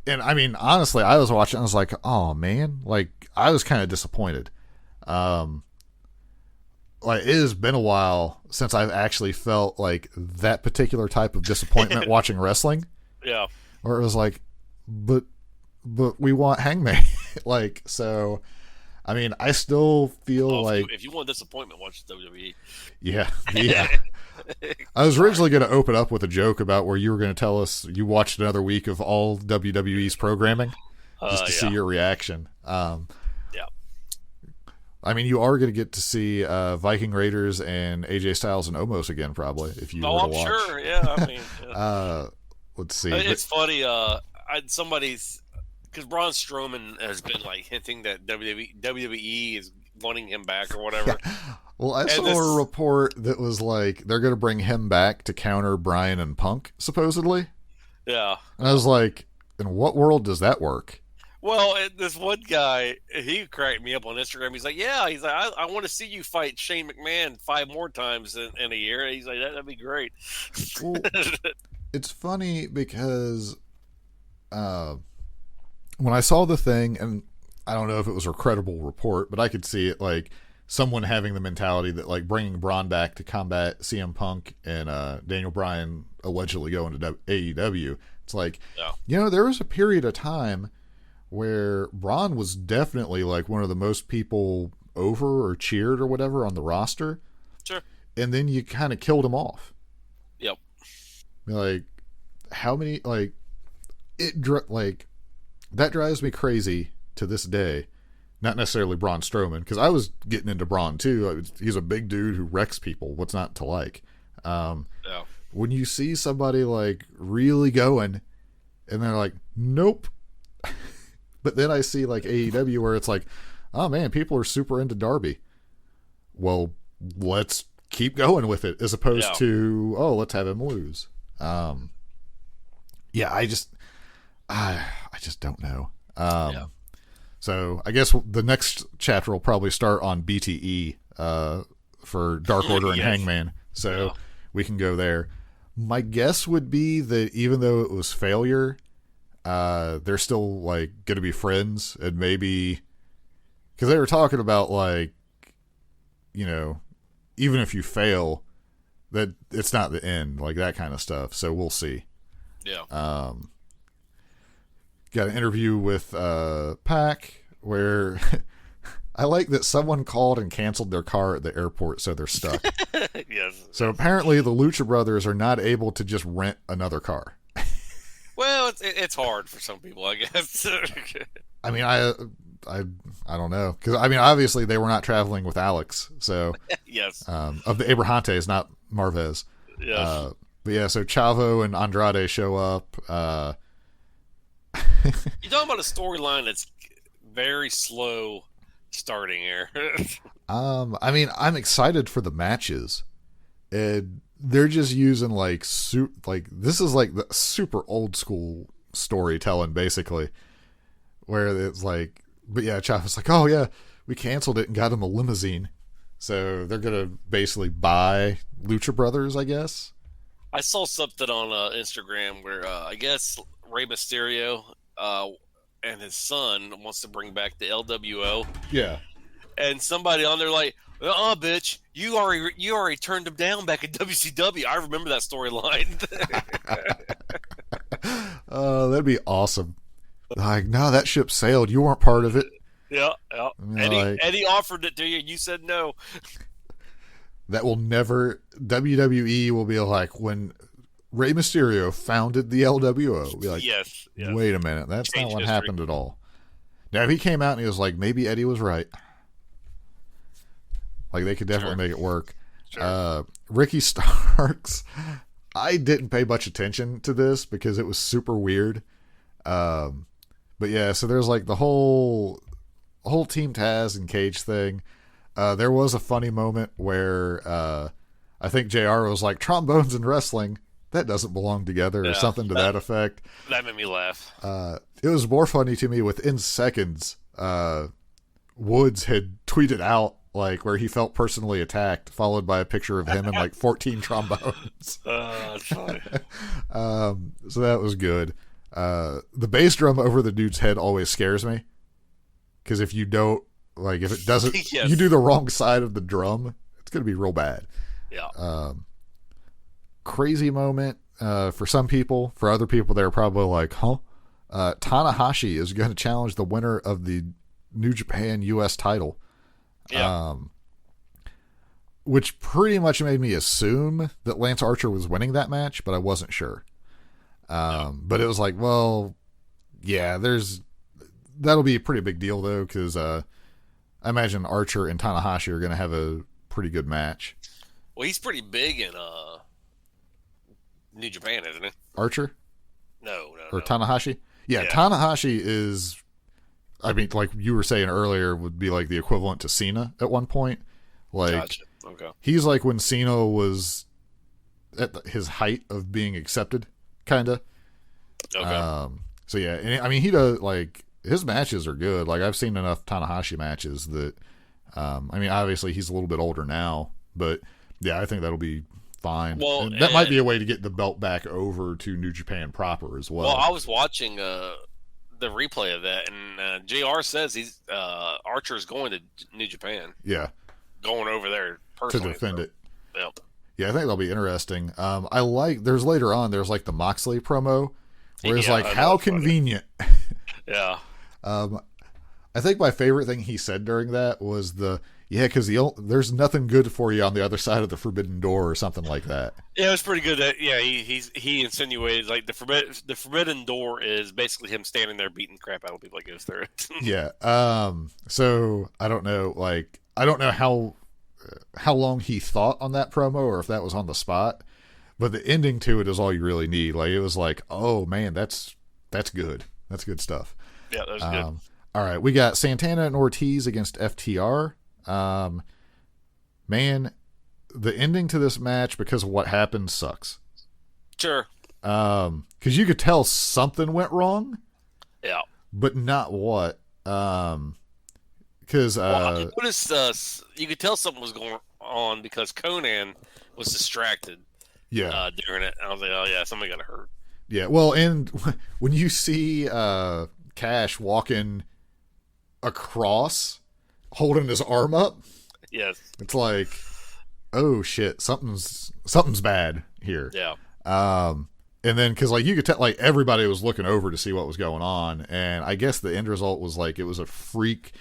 And I mean, honestly, I was watching, I was like, oh man, like I was kind of disappointed. Like it has been a while since I've actually felt like that particular type of disappointment watching wrestling. Yeah. Where it was like, but we want Hangman. Like, so, I mean, I still feel if you want disappointment, watch WWE. Yeah. I was originally going to open up with a joke about where you were going to tell us you watched another week of all WWE's programming just to see your reaction. Yeah. I mean, you are going to get to see Viking Raiders and AJ Styles and Omos again, probably, if you were to I'm watch. sure. Yeah, I mean, let's see. It's funny. Somebody's because Braun Strowman has been like hinting that WWE is wanting him back or whatever. Yeah. Well, I saw a report that was like they're going to bring him back to counter Bryan and Punk, supposedly. Yeah. And I was like, in what world does that work? Well, this one guy, he cracked me up on Instagram. He's like, I want to see you fight Shane McMahon 5 more times in a year. He's like, that'd be great. Well, it's funny because when I saw the thing, and I don't know if it was a credible report, but I could see it like someone having the mentality that like bringing Braun back to combat CM Punk and Daniel Bryan allegedly going to AEW. It's like, there was a period of time where Braun was definitely like one of the most people over or cheered or whatever on the roster. Sure. And then you kind of killed him off. Yep. Like, how many, like, that drives me crazy to this day. Not necessarily Braun Strowman, because I was getting into Braun too. He's a big dude who wrecks people. What's not to like? When you see somebody like really going and they're like, nope. But then I see like AEW where it's like, oh man, people are super into Darby. Well, let's keep going with it as opposed to, oh, let's have him lose. I just don't know. So I guess the next chapter will probably start on BTE for Dark Order and Hangman. So we can go there. My guess would be that even though it was failure, they're still like going to be friends, and maybe because they were talking about like, even if you fail, that it's not the end, like that kind of stuff. So we'll see. Yeah. Got an interview with Pac where I like that someone called and canceled their car at the airport, so they're stuck. Yes. So apparently the Lucha Brothers are not able to just rent another car. Well, it's hard for some people, I guess. I mean, I don't know, because I mean, obviously they were not traveling with Alex, so yes, of the Abrahantes, not Marvez. Yes. But yeah, so Chavo and Andrade show up. You're talking about a storyline that's very slow starting here. I mean, I'm excited for the matches. They're just using like this is like the super old school storytelling basically, where it's like, but yeah, Chavo's like, oh yeah, we canceled it and got him a limousine, so they're gonna basically buy Lucha Brothers, I guess. I saw something on Instagram where I guess Rey Mysterio and his son wants to bring back the LWO. Yeah. And somebody on there like, bitch, you already turned him down back in WCW. I remember that storyline. That'd be awesome. Like, no, that ship sailed. You weren't part of it. Yeah. Like, Eddie offered it to you, and you said no. That will never. WWE will be like, when Rey Mysterio founded the LWO. Be like, yes. Wait a minute, that's Change not what history. happened at all. Now, if he came out and he was like, maybe Eddie was right. Like, they could definitely make it work. Sure. Ricky Starks, I didn't pay much attention to this because it was super weird. But yeah, so there's like the whole Team Taz and Cage thing. There was a funny moment where I think JR was like, trombones and wrestling, that doesn't belong together, or something to that effect. That made me laugh. It was more funny to me within seconds. Woods had tweeted out like where he felt personally attacked, followed by a picture of him and like 14 trombones. That's funny. So that was good. The bass drum over the dude's head always scares me, because if you don't, like, if it doesn't, Yes. you do the wrong side of the drum, it's gonna be real bad. Yeah. Crazy moment for some people. For other people, they're probably like, huh? Tanahashi is going to challenge the winner of the New Japan US title. Yeah. Which pretty much made me assume that Lance Archer was winning that match, but I wasn't sure. But it was like, well, yeah, that'll be a pretty big deal though, because I imagine Archer and Tanahashi are going to have a pretty good match. Well, he's pretty big in New Japan, isn't he? Archer? No. Tanahashi? Yeah, Tanahashi is, I mean, like you were saying earlier, would be like the equivalent to Cena at one point. Like, Gotcha. Okay. he's like when Cena was at his height of being accepted, kind of. Okay. So yeah, and I mean, he does, like, his matches are good. Like, I've seen enough Tanahashi matches that, I mean, obviously he's a little bit older now, but yeah, I think that'll be fine. Well, and that might be a way to get the belt back over to New Japan proper as well. Well, I was watching the replay of that, and JR says he's Archer's going to New Japan. Yeah. Going over there personally. To defend it. Yep. Yeah, I think that'll be interesting. I like, there's later on, there's like the Moxley promo where it's like, how convenient. Yeah. I think my favorite thing he said during that was because there's nothing good for you on the other side of the forbidden door or something like that. Yeah, it was pretty good. That he insinuated like the forbidden door is basically him standing there beating crap out of people that goes through it. Yeah. So I don't know. Like, I don't know how long he thought on that promo or if that was on the spot, but the ending to it is all you really need. Like, it was like, oh man, that's good. That's good stuff. Yeah, that was good. All right, we got Santana and Ortiz against FTR. Man, the ending to this match, because of what happened, sucks. Sure. Because you could tell something went wrong. Yeah. But not what. Because I noticed you could tell something was going on because Conan was distracted. Yeah. During it, I was like, oh yeah, somebody got hurt. Yeah. Well, and when you see Cash walking across, holding his arm up, Yes. it's like, oh shit, something's bad here. Yeah. And then, because like you could tell, like everybody was looking over to see what was going on, and I guess the end result was like it was a freak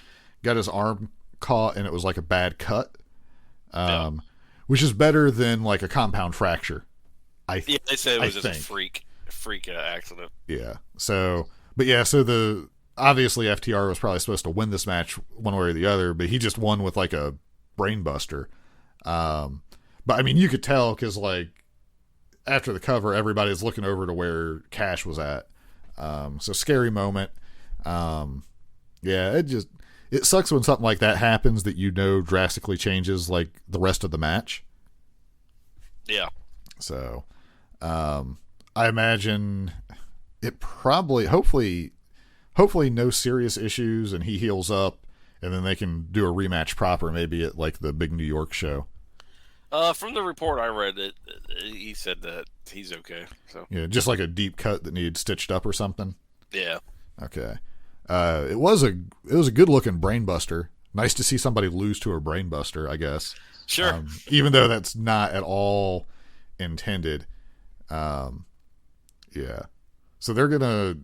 got his arm caught, and it was like a bad cut, which is better than like a compound fracture. Yeah, they said it was just think. a freak accident. Yeah. So, but yeah, so obviously FTR was probably supposed to win this match one way or the other, but he just won with like a brain buster. But I mean, you could tell because like after the cover, everybody's looking over to where Cash was at. So scary moment. Yeah, it sucks when something like that happens that drastically changes like the rest of the match. Yeah. So, I imagine it probably, hopefully no serious issues and he heals up and then they can do a rematch proper, maybe at like the big New York show. From the report I read, he said that he's okay. So Yeah, just like a deep cut that needed stitched up or something. yeah. Okay. It was a good looking brain buster. Nice to see somebody lose to a brain buster, I guess. Sure. Even though that's not at all intended. Yeah. So they're gonna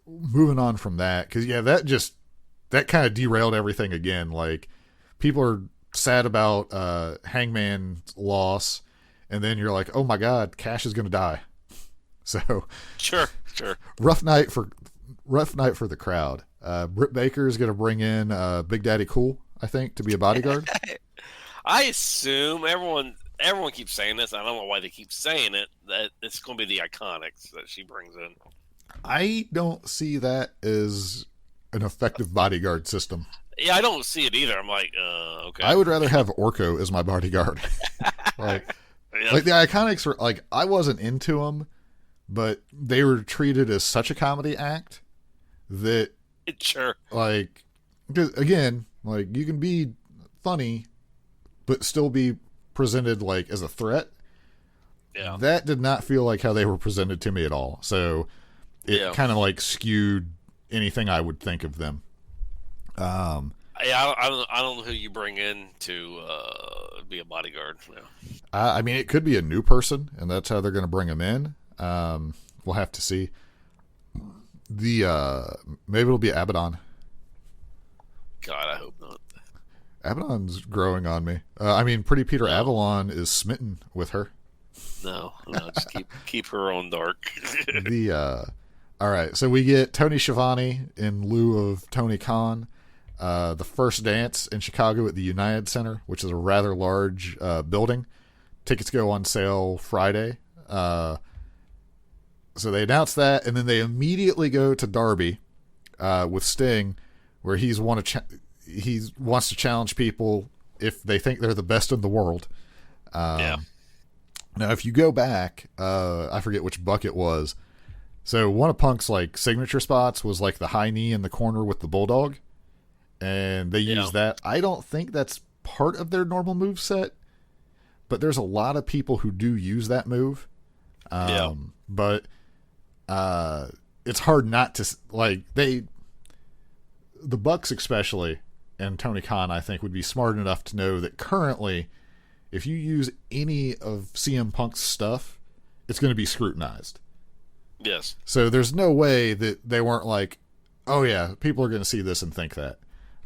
moving on from that, because that kind of derailed everything again. Like, people are sad about Hangman's loss, and then you're like, oh my god, Cash is gonna die. So Sure. rough night for the crowd. Britt Baker is gonna bring in Big Daddy Cool, I think, to be a bodyguard. I assume everyone keeps saying this. I don't know why they keep saying it. That it's going to be the Iconics that she brings in. I don't see that as an effective bodyguard system. Yeah, I don't see it either. I'm like, okay. I would rather have Orko as my bodyguard. like Yeah. the Iconics were like, I wasn't into them, but they were treated as such a comedy act that Sure. like, 'cause again, like you can be funny, but still be presented like as a threat. Yeah. That did not feel like how they were presented to me at all. So it kind of like skewed anything I would think of them. I don't know who you bring in to be a bodyguard. Yeah. I mean, it could be a new person, and that's how they're going to bring him in. We'll have to see. Maybe it'll be Abaddon. God, I hope not. Abaddon's growing on me. I mean, Pretty Peter Avalon is smitten with her. No, just keep her on dark. All right, so we get Tony Schiavone in lieu of Tony Khan. The first dance in Chicago at the United Center, which is a rather large building. Tickets go on sale Friday. So they announce that, and then they immediately go to Darby with Sting, where he wants to challenge people if they think they're the best in the world. Yeah. Now, if you go back, I forget which buck it was. So one of Punk's like signature spots was like the high knee in the corner with the bulldog, and they use that. I don't think that's part of their normal move set, but there's a lot of people who do use that move. But it's hard not to like the Bucks especially, and Tony Khan I think would be smart enough to know that currently, if you use any of CM Punk's stuff, it's going to be scrutinized. Yes. So there's no way that they weren't like, oh yeah, people are going to see this and think that.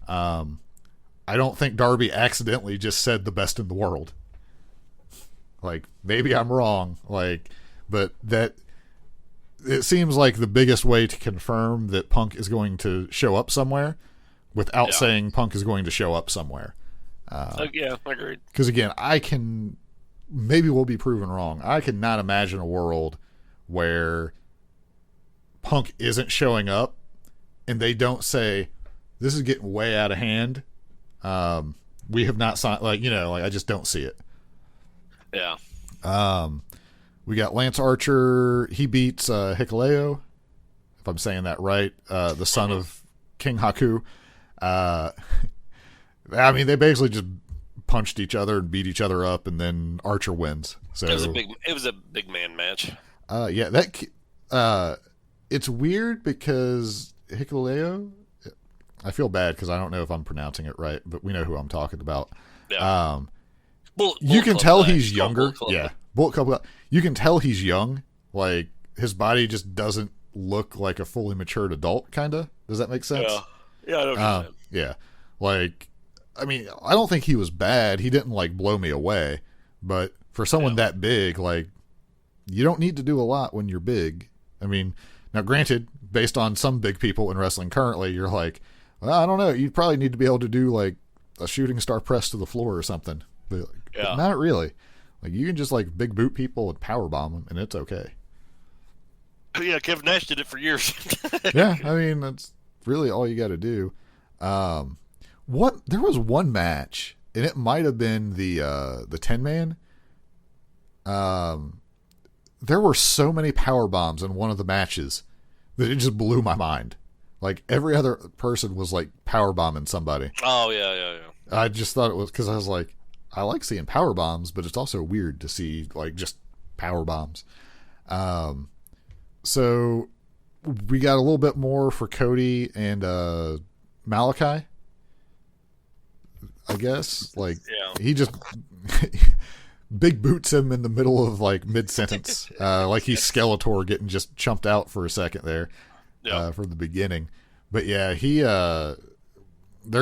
I don't think Darby accidentally just said the best in the world. Like, maybe I'm wrong, but that it seems like the biggest way to confirm that Punk is going to show up somewhere without saying Punk is going to show up somewhere. Yeah, agreed. Because again, maybe we'll be proven wrong. I cannot imagine a world where Punk isn't showing up and they don't say, this is getting way out of hand. We have not signed, I just don't see it. Yeah. We got Lance Archer. He beats Hikuleo, if I'm saying that right, the son of King Haku. I mean, they basically just punched each other and beat each other up, and then Archer wins. So it was a big man match. It's weird because Hikuleo. I feel bad because I don't know if I'm pronouncing it right, but we know who I'm talking about. Yeah. You can tell he's younger. Yeah, Bullet Club. You can tell he's young. Like, his body just doesn't look like a fully matured adult. Kind of. Does that make sense? Yeah. I don't know. Yeah. Like, I mean, I don't think he was bad. He didn't blow me away. But for someone that big, you don't need to do a lot when you're big. I mean, now granted, based on some big people in wrestling currently, you're like, well, I don't know. You'd probably need to be able to do a shooting star press to the floor or something. But not really. You can just big boot people and power bomb them, and it's okay. Yeah, Kevin Nash did it for years. Yeah, I mean, that's really all you got to do. There was one match, and it might have been the 10-man. There were so many power bombs in one of the matches that it just blew my mind. Every other person was power bombing somebody. Oh yeah. I just thought it was because I was like, I like seeing power bombs, but it's also weird to see just power bombs. So we got a little bit more for Cody and Malachi, I guess. He just big boots him in the middle of mid sentence, he's Skeletor getting just chumped out for a second there. From the beginning. But yeah, they're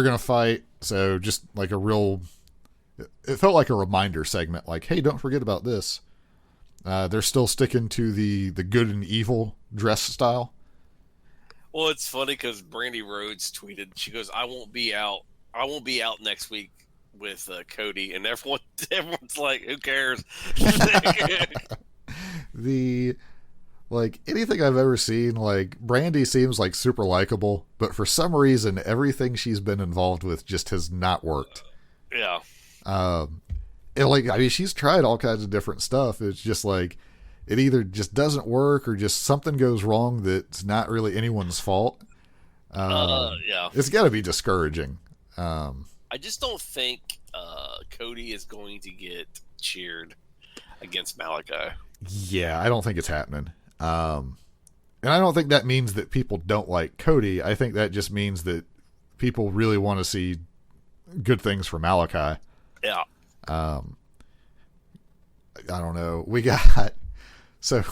gonna fight, so just a real, it felt like a reminder segment, hey, don't forget about this. They're still sticking to the good and evil dress style. Well, it's funny because Brandy Rhodes tweeted, she goes, I won't be out next week with Cody, and everyone's like, who cares? Anything I've ever seen, Brandy seems super likable, but for some reason, everything she's been involved with just has not worked. Yeah. She's tried all kinds of different stuff. It's just it either just doesn't work or just something goes wrong that's not really anyone's fault. Yeah. It's got to be discouraging. I just don't think Cody is going to get cheered against Malachi. Yeah, I don't think it's happening. And I don't think that means that people don't like Cody. I think that just means that people really want to see good things for Malachi. Yeah. I don't know. We got so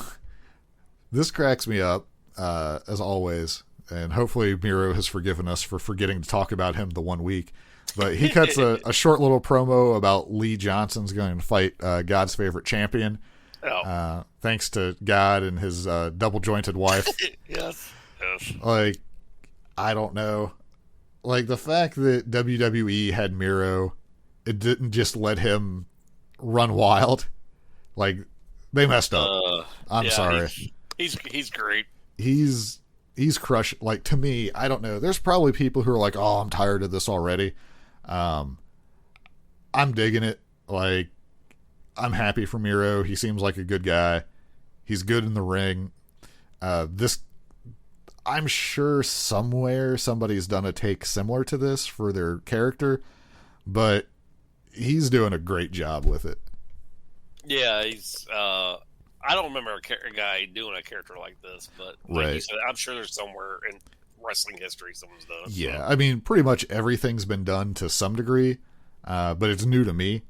this cracks me up as always, and hopefully Miro has forgiven us for forgetting to talk about him the one week. But he cuts a short little promo about Lee Johnson's going to fight God's favorite champion. Oh. Thanks to God and his double jointed wife. Yes. Like, I don't know. Like, the fact that WWE had Miro, it didn't just let him run wild. Like, they messed up. I'm sorry. He's great. He's crushed. Like, to me, I don't know. There's probably people who are like, oh, I'm tired of this already. I'm digging it. Like, I'm happy for Miro. He seems like a good guy. He's good in the ring. I'm sure somewhere somebody's done a take similar to this for their character, but he's doing a great job with it. Yeah, he's. I don't remember a guy doing a character like this, but like you said, I'm sure there's somewhere in wrestling history someone's done it. Yeah, I mean, pretty much everything's been done to some degree, but it's new to me.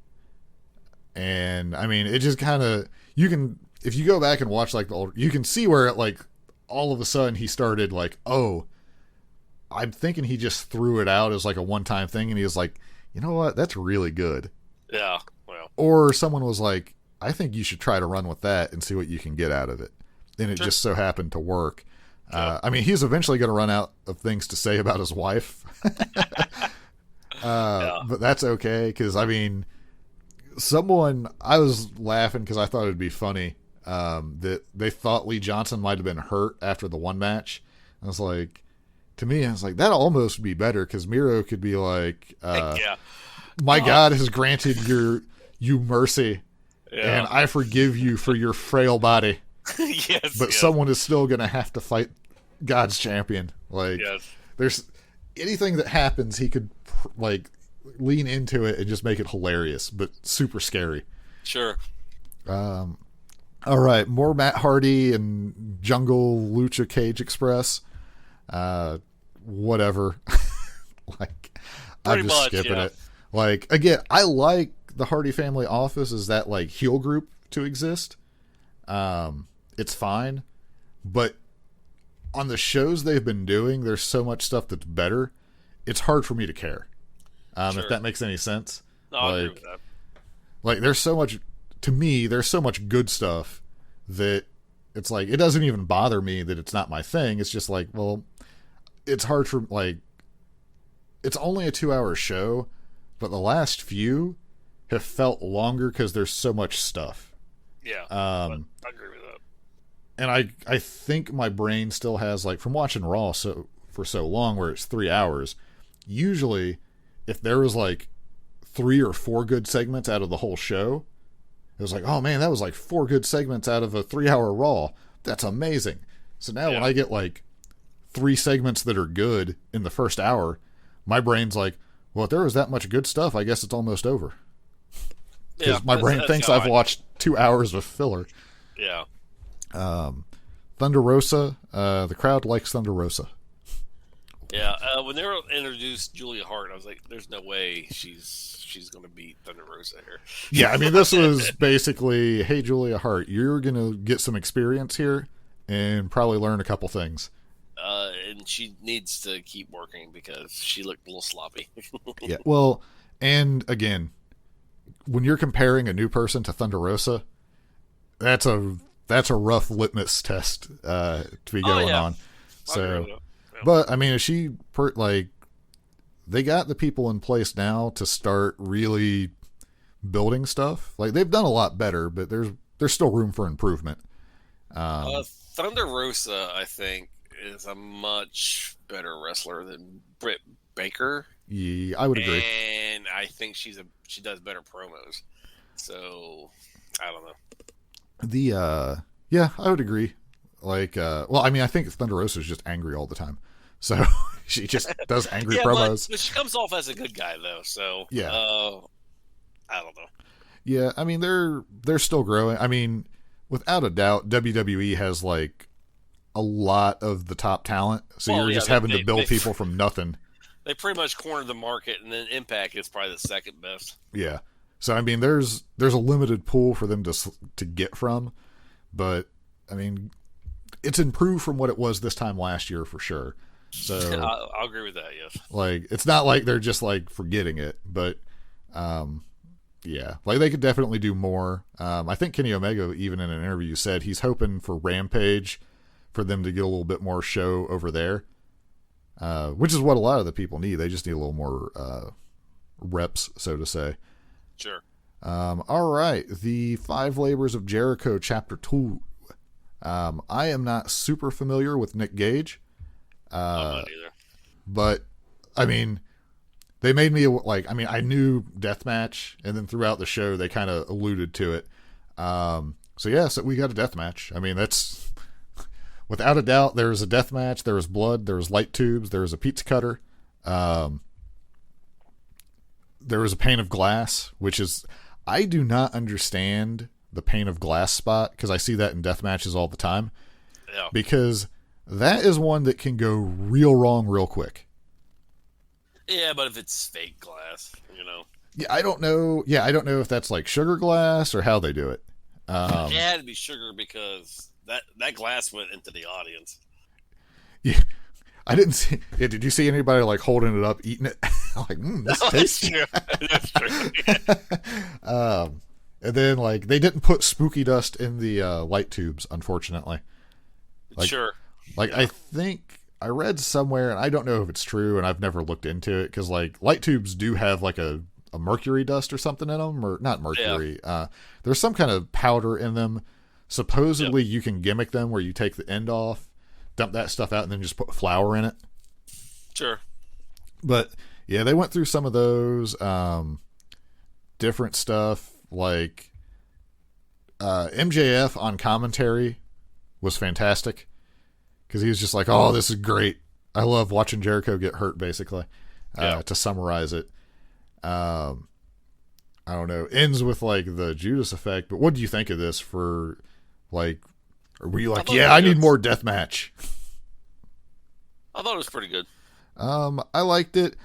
And I mean, it just kind of, you can, if you go back and watch like the old, you can see where it like all of a sudden he started like, oh, I'm thinking he just threw it out as like a one-time thing, and he was like, you know what, that's really good. Yeah, well. Or someone was like, I think you should try to run with that and see what you can get out of it. And it just so happened to work. I mean, he's eventually going to run out of things to say about his wife. But that's okay, because, I mean, I was laughing because I thought it'd be funny that they thought Lee Johnson might have been hurt after the one match. I was like, to me, I was like, that'll almost be better, because Miro could be like, my God has granted you mercy, and I forgive you for your frail body. But someone is still going to have to fight God's champion. Like, there's anything that happens, he could like lean into it and just make it hilarious, but super scary. Sure. All right, more Matt Hardy and Jungle Lucha Cage Express. Whatever. Like, I'm just skipping it. Like, again, I like the Hardy Family Office as that like heel group to exist. It's fine, but on the shows they've been doing, there's so much stuff that's better. It's hard for me to care. If that makes any sense. No, I agree with that. Like, there's so much, to me, there's so much good stuff that it's like, it doesn't even bother me that it's not my thing. It's just like, well, it's hard for, like, it's only a 2-hour show, but the last few have felt longer because there's so much stuff. Yeah, I agree with that. And I think my brain still has, like, from watching Raw for so long, where it's 3 hours, usually if there was like 3 or 4 good segments out of the whole show, it was like, oh man, that was like 4 good segments out of a 3-hour Raw. That's amazing. So now when I get like 3 segments that are good in the first hour, my brain's like, well, if there was that much good stuff, I guess it's almost over. Because my brain thinks I've watched 2 hours of filler. Yeah. Thunder Rosa, the crowd likes Thunder Rosa. Yeah, when they were introduced Julia Hart, I was like, "There's no way she's going to beat Thunder Rosa here." Yeah, I mean, this was basically, "Hey, Julia Hart, you're going to get some experience here and probably learn a couple things." And she needs to keep working because she looked a little sloppy. Yeah, well, and again, when you're comparing a new person to Thunder Rosa, that's a rough litmus test to be going on. So. But, I mean, they got the people in place now to start really building stuff. Like, they've done a lot better, but there's still room for improvement. Thunder Rosa, I think, is a much better wrestler than Britt Baker. Yeah, I would agree. And I think she does better promos. So, I don't know. Yeah, I would agree. Like, well, I mean, I think Thunder Rosa is just angry all the time. So She just does angry yeah, promos. but she comes off as a good guy though. So Yeah. I don't know. Yeah, I mean they're still growing. I mean, without a doubt, WWE has like a lot of the top talent, so you're just having to build people from nothing. They pretty much cornered the market, and then Impact is probably the second best. Yeah, so I mean, there's a limited pool for them to get from, but I mean, it's improved from what it was this time last year for sure. So I'll agree with that. Yes, like it's not like they're just like forgetting it, but yeah, like they could definitely do more. I think Kenny Omega, even in an interview, said he's hoping for Rampage for them to get a little bit more show over there, which is what a lot of the people need. They just need a little more reps, so to say. Sure. All right, the Five Labors of Jericho, Chapter 2. I am not super familiar with Nick Gage, I'm not either. but I mean, they made me like. I mean, I knew Deathmatch, and then throughout the show they kind of alluded to it. So yeah, so we got a deathmatch. I mean, that's without a doubt. There was a deathmatch. There was blood. There was light tubes. There was a pizza cutter. There was a pane of glass, which is I do not understand the pane of glass spot because I see that in death matches all the time. Yeah. Because that is one that can go real wrong real quick. Yeah, but if it's fake glass, you know. Yeah, I don't know. Yeah, I don't know if that's like sugar glass or how they do it. It had to be sugar because that glass went into the audience. Yeah, I didn't see. Yeah, did you see anybody like holding it up, eating it? Like, this tastes. That's true. Yeah. And then like they didn't put spooky dust in the light tubes, unfortunately. Like, Sure. Like I think I read somewhere, and I don't know if it's true, and I've never looked into it because like light tubes do have like a mercury dust or something in them, or not mercury. Yeah. There's some kind of powder in them. Supposedly you can gimmick them where you take the end off, dump that stuff out, and then just put flour in it. Sure. But yeah, they went through some of those different stuff. Like MJF on commentary was fantastic because he was just like, "Oh, this is great. I love watching Jericho get hurt." Basically, to summarize it, I don't know. Ends with like the Judas effect. But what do you think of this? For like, were you like, "Yeah, I need more death match"? I thought it was pretty good. I liked it.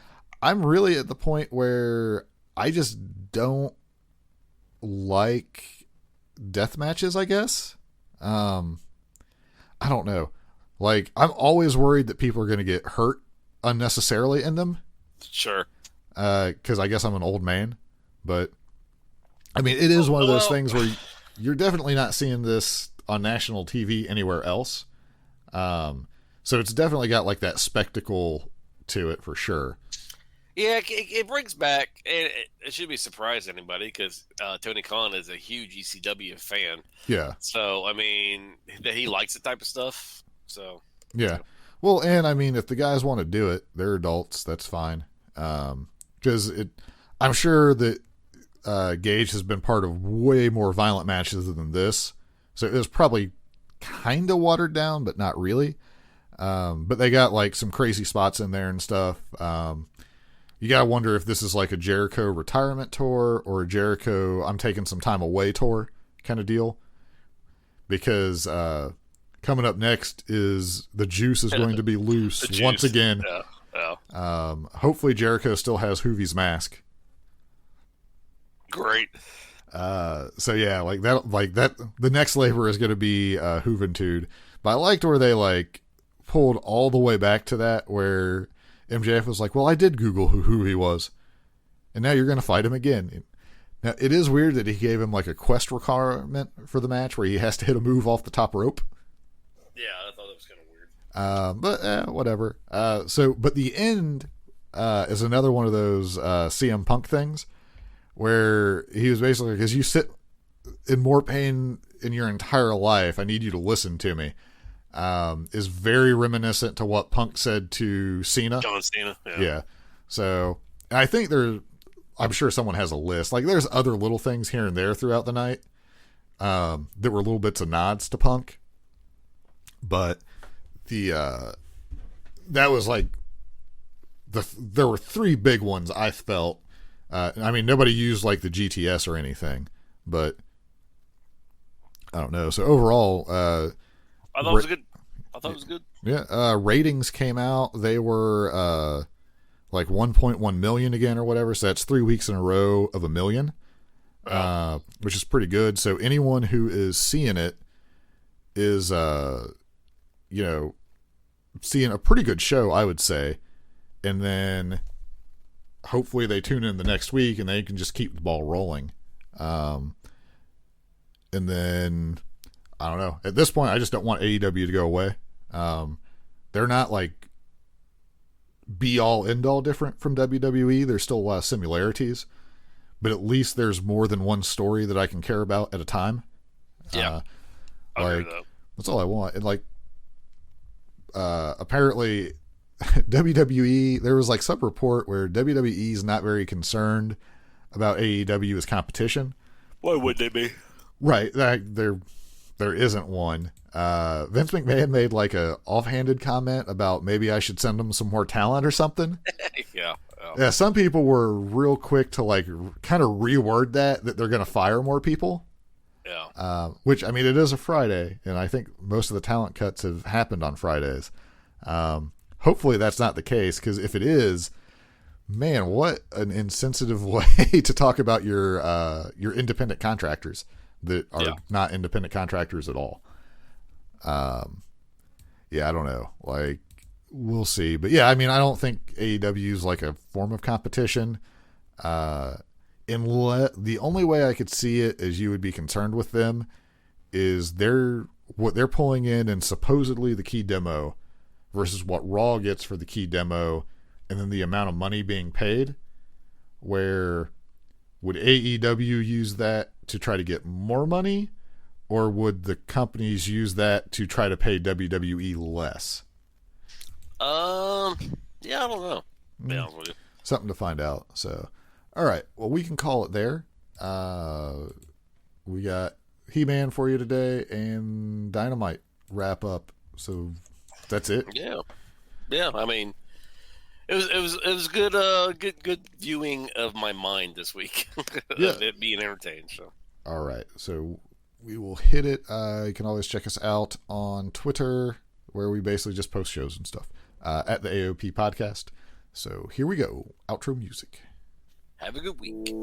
I'm really at the point where I just don't like death matches, I guess. I don't know. Like, I'm always worried that people are going to get hurt unnecessarily in them. Sure. Because I guess I'm an old man. But, I mean, it is one of those things where you're definitely not seeing this on national TV anywhere else. So it's definitely got, like, that spectacle to it for sure. Yeah, it brings back. It should be surprise to anybody because Tony Khan is a huge ECW fan. Yeah. So I mean, he likes the type of stuff. So yeah. Well, and I mean, if the guys want to do it, they're adults. That's fine. Because I'm sure that Gage has been part of way more violent matches than this, so it was probably kind of watered down, but not really. But they got like some crazy spots in there and stuff. You gotta wonder if this is like a Jericho retirement tour or a Jericho I'm taking some time away tour kind of deal. Because coming up next is the juice is going to be loose once again. Yeah. Hopefully Jericho still has Hoovie's mask. Great. So yeah, like that. The next labor is going to be Juventud. But I liked where they like pulled all the way back to that where MJF was like, well, I did Google who he was. And now you're going to fight him again. Now, it is weird that he gave him like a quest requirement for the match where he has to hit a move off the top rope. Yeah, I thought that was kind of weird. But whatever. But the end is another one of those CM Punk things where he was basically, because you sit in more pain in your entire life, I need you to listen to me. Is very reminiscent to what Punk said to Cena. John Cena. Yeah. So I think I'm sure someone has a list. Like there's other little things here and there throughout the night that were little bits of nods to Punk. But that was like there were three big ones I felt. I mean, nobody used like the GTS or anything, but I don't know. So overall, I thought it was good. Yeah, ratings came out. They were like 1.1 million again or whatever. So that's 3 weeks in a row of 1 million, which is pretty good. So anyone who is seeing it is, seeing a pretty good show, I would say. And then hopefully they tune in the next week and they can just keep the ball rolling. And then I don't know. At this point, I just don't want AEW to go away. They're not like be all end all different from WWE. There's still a lot of similarities, but at least there's more than one story that I can care about at a time. Yeah, that's all I want. And like, apparently WWE, there was like some report where WWE is not very concerned about AEW as competition. Why would they be? Right. There isn't one. Vince McMahon made like a offhanded comment about maybe I should send him some more talent or something. Yeah. Yeah. Some people were real quick to like kind of reword that they're going to fire more people. Yeah. Which, I mean, it is a Friday, and I think most of the talent cuts have happened on Fridays. Hopefully that's not the case, because if it is, man, what an insensitive way to talk about your independent contractors that are not independent contractors at all. Yeah, I don't know. Like, we'll see. But yeah, I mean, I don't think AEW is like a form of competition. The only way I could see it as you would be concerned with them is what they're pulling in and supposedly the key demo versus what Raw gets for the key demo, and then the amount of money being paid. Where would AEW use that to try to get more money, or would the companies use that to try to pay WWE less? Yeah, I don't know. Be honest with you. Something to find out. So, all right. Well, we can call it there. We got He-Man for you today and Dynamite wrap up. So that's it. Yeah. I mean, it was good. Good viewing of my mind this week. Of it being entertained. So. All right. So we will hit it. You can always check us out on Twitter, where we basically just post shows and stuff, at the AOP podcast. So here we go. Outro music. Have a good week.